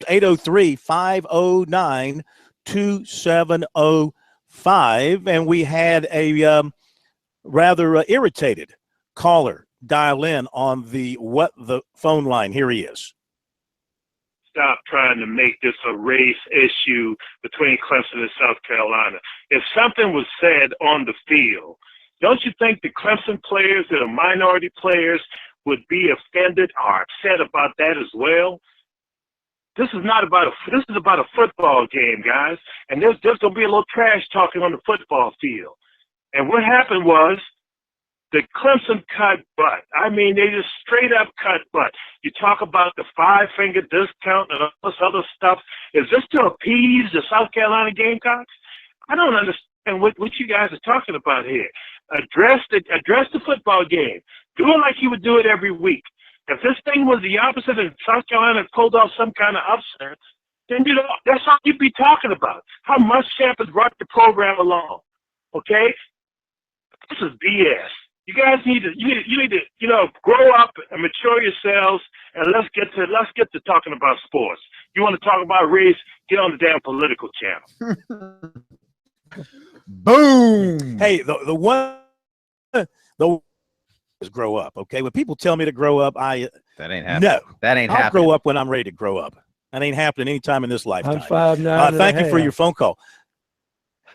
803-509-2705. And we had a rather irritated caller dial in on the What the Phone line. Here he is. Stop trying to make this a race issue between Clemson and South Carolina. If something was said on the field, don't you think the Clemson players that are minority players would be offended or upset about that as well? This is about a football game, guys, and there's going to be a little trash talking on the football field. And what happened was the Clemson cut butt. I mean, they just straight up cut butt. You talk about the 5-finger discount and all this other stuff. Is this to appease the South Carolina Gamecocks? I don't understand what you guys are talking about here. Address the football game. Do it like you would do it every week. If this thing was the opposite and South Carolina pulled off some kind of upset, then that's all you'd be talking about. How Muschamp has brought the program along. Okay? This is BS. You guys need to grow up and mature yourselves, and let's get to talking about sports. You want to talk about race? Get on the damn political channel. Boom. Hey, the one is grow up. Okay, when people tell me to grow up, That ain't happening. no. That ain't I'll happening. grow up when I'm ready to grow up. That ain't happening anytime in this lifetime. I'm 5'9" and Thank a you for half. your phone call.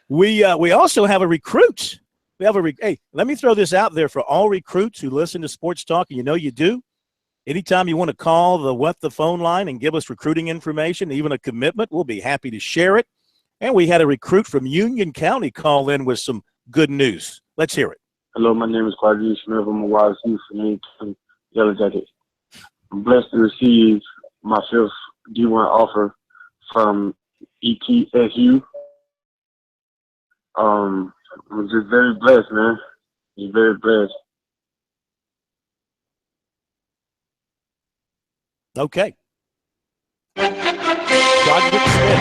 We also have a recruit. We have hey, let me throw this out there for all recruits who listen to Sports Talk, and you know you do. Anytime you want to call the phone line and give us recruiting information, even a commitment, we'll be happy to share it. And we had a recruit from Union County call in with some good news. Let's hear it. Hello, my name is Quadri Smith. I'm a wide receiver for the Yellow Jackets. I'm blessed to receive my fifth D1 offer from ETSU. I'm just very blessed, man. Just very blessed. Okay. Roderick Smith.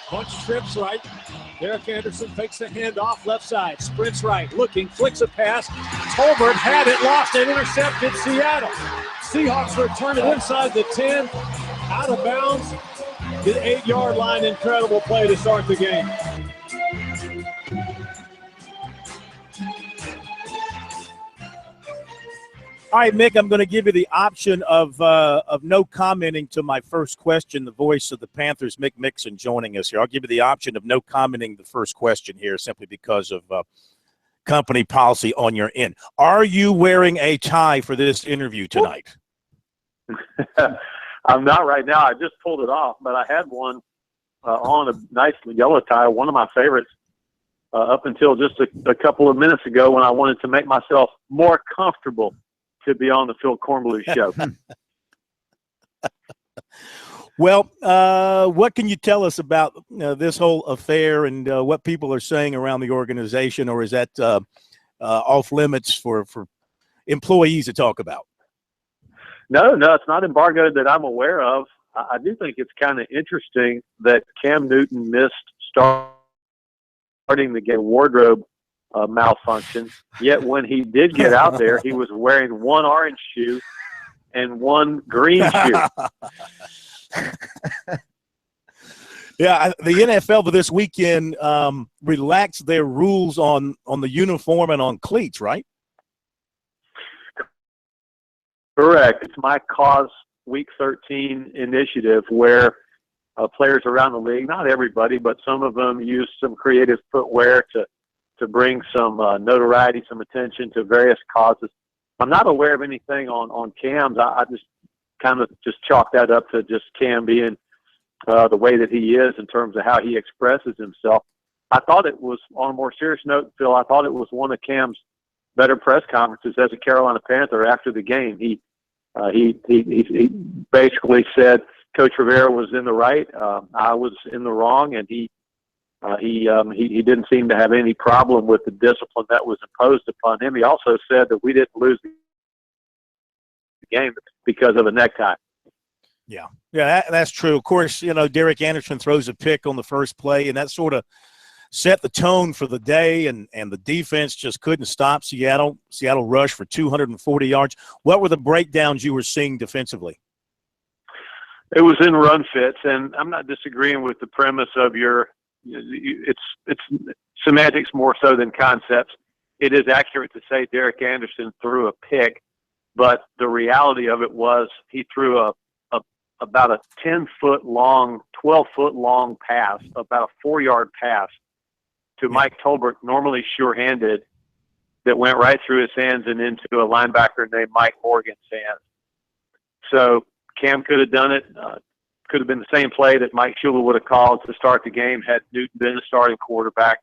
Punch strips right. Derek Anderson fakes the handoff left side. Sprints right. Looking. Flicks a pass. Tolbert had it. Lost it. Intercepted. Seattle. Seahawks return it inside the 10. Out of bounds. The 8-yard line. Incredible play to start the game. All right, Mick, I'm going to give you the option of no commenting to my first question, the voice of the Panthers, Mick Mixon, joining us here. I'll give you the option of no commenting the first question here simply because of company policy on your end. Are you wearing a tie for this interview tonight? I'm not right now. I just pulled it off, but I had one on, a nice yellow tie, one of my favorites, up until just a couple of minutes ago when I wanted to make myself more comfortable to be on the Phil Kornbluth show. Well, what can you tell us about this whole affair and what people are saying around the organization, or is that off limits for employees to talk about? No, it's not embargoed that I'm aware of. I do think it's kind of interesting that Cam Newton missed starting the game wardrobe malfunction. Yet when he did get out there, he was wearing one orange shoe and one green shoe. Yeah, the NFL for this weekend relaxed their rules on the uniform and on cleats, right? Correct. It's my Cause Week 13 initiative where players around the league, not everybody, but some of them use some creative footwear to bring some notoriety, some attention to various causes. I'm not aware of anything on Cam's. I just kind of just chalk that up to just Cam being the way that he is in terms of how he expresses himself. I thought it was, on a more serious note, Phil, I thought it was one of Cam's better press conferences as a Carolina Panther after the game. He basically said Coach Rivera was in the right, I was in the wrong, and he didn't seem to have any problem with the discipline that was imposed upon him. He also said that we didn't lose the game because of a necktie. Yeah, that's true. Of course, Derek Anderson throws a pick on the first play, and that sort of set the tone for the day, and the defense just couldn't stop Seattle. Seattle rushed for 240 yards. What were the breakdowns you were seeing defensively? It was in run fits, and I'm not disagreeing with the premise of it's semantics more so than concepts. It is accurate to say Derek Anderson threw a pick, but the reality of it was he threw about a 10-foot long, 12-foot long pass, about a 4-yard pass to Mike Tolbert, normally sure-handed, that went right through his hands and into a linebacker named Mike Morgan's hands. So Cam could have done it. Could have been the same play that Mike Shula would have called to start the game had Newton been the starting quarterback.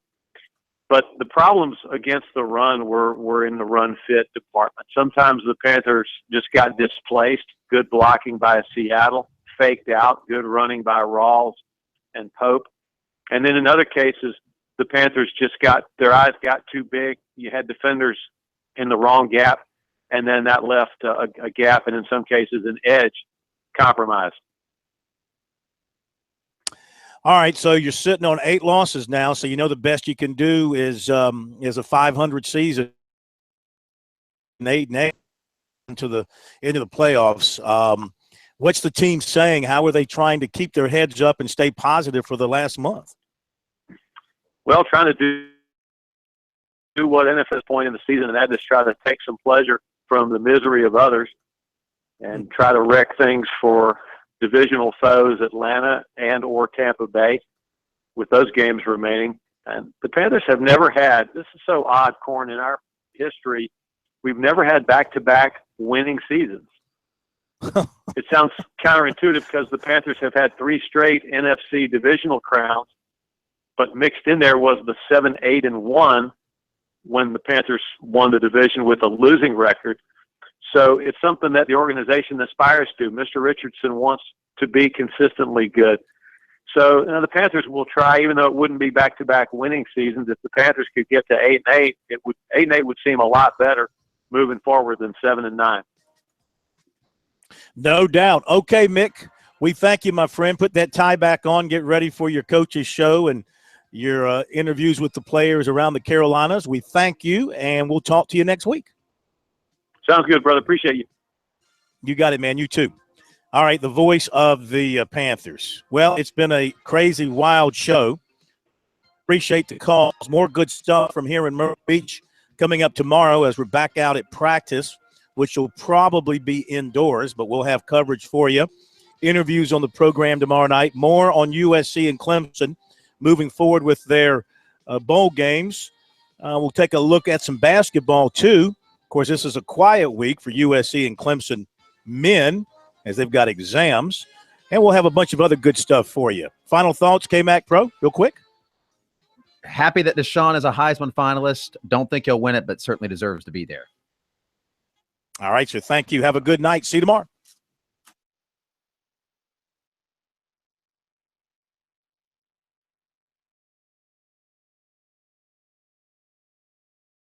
But the problems against the run were in the run fit department. Sometimes the Panthers just got displaced. Good blocking by Seattle, faked out, good running by Rawls and Pope. And then in other cases, the Panthers just their eyes got too big. You had defenders in the wrong gap, and then that left a gap and in some cases an edge compromised. All right, so you're sitting on 8 losses now, so you know the best you can do is a 500 season, 8-8 into the playoffs. What's the team saying? How are they trying to keep their heads up and stay positive for the last month? Well, trying to do what NFL's point in the season, and that is try to take some pleasure from the misery of others and try to wreck things for divisional foes Atlanta and or Tampa Bay with those games remaining. And the Panthers have never had, this is so odd, Corn, in our history, we've never had back-to-back winning seasons. It sounds counterintuitive because the Panthers have had 3 straight NFC divisional crowns, but mixed in there was the 7-8-1 when the Panthers won the division with a losing record. So it's something that the organization aspires to. Mr. Richardson wants to be consistently good. So the Panthers will try, even though it wouldn't be back-to-back winning seasons. If the Panthers could get to 8-8, 8-8 would seem a lot better moving forward than 7-9. No doubt. Okay, Mick, we thank you, my friend. Put that tie back on. Get ready for your coach's show and your interviews with the players around the Carolinas. We thank you, and we'll talk to you next week. Sounds good, brother. Appreciate you. You got it, man. You too. All right, the voice of the Panthers. Well, it's been a crazy, wild show. Appreciate the calls. More good stuff from here in Myrtle Beach coming up tomorrow as we're back out at practice, which will probably be indoors, but we'll have coverage for you. Interviews on the program tomorrow night. More on USC and Clemson moving forward with their bowl games. We'll take a look at some basketball, too. Of course, this is a quiet week for USC and Clemson men as they've got exams. And we'll have a bunch of other good stuff for you. Final thoughts, K-Mac Pro, real quick? Happy that Deshaun is a Heisman finalist. Don't think he'll win it, but certainly deserves to be there. All right, so thank you. Have a good night. See you tomorrow.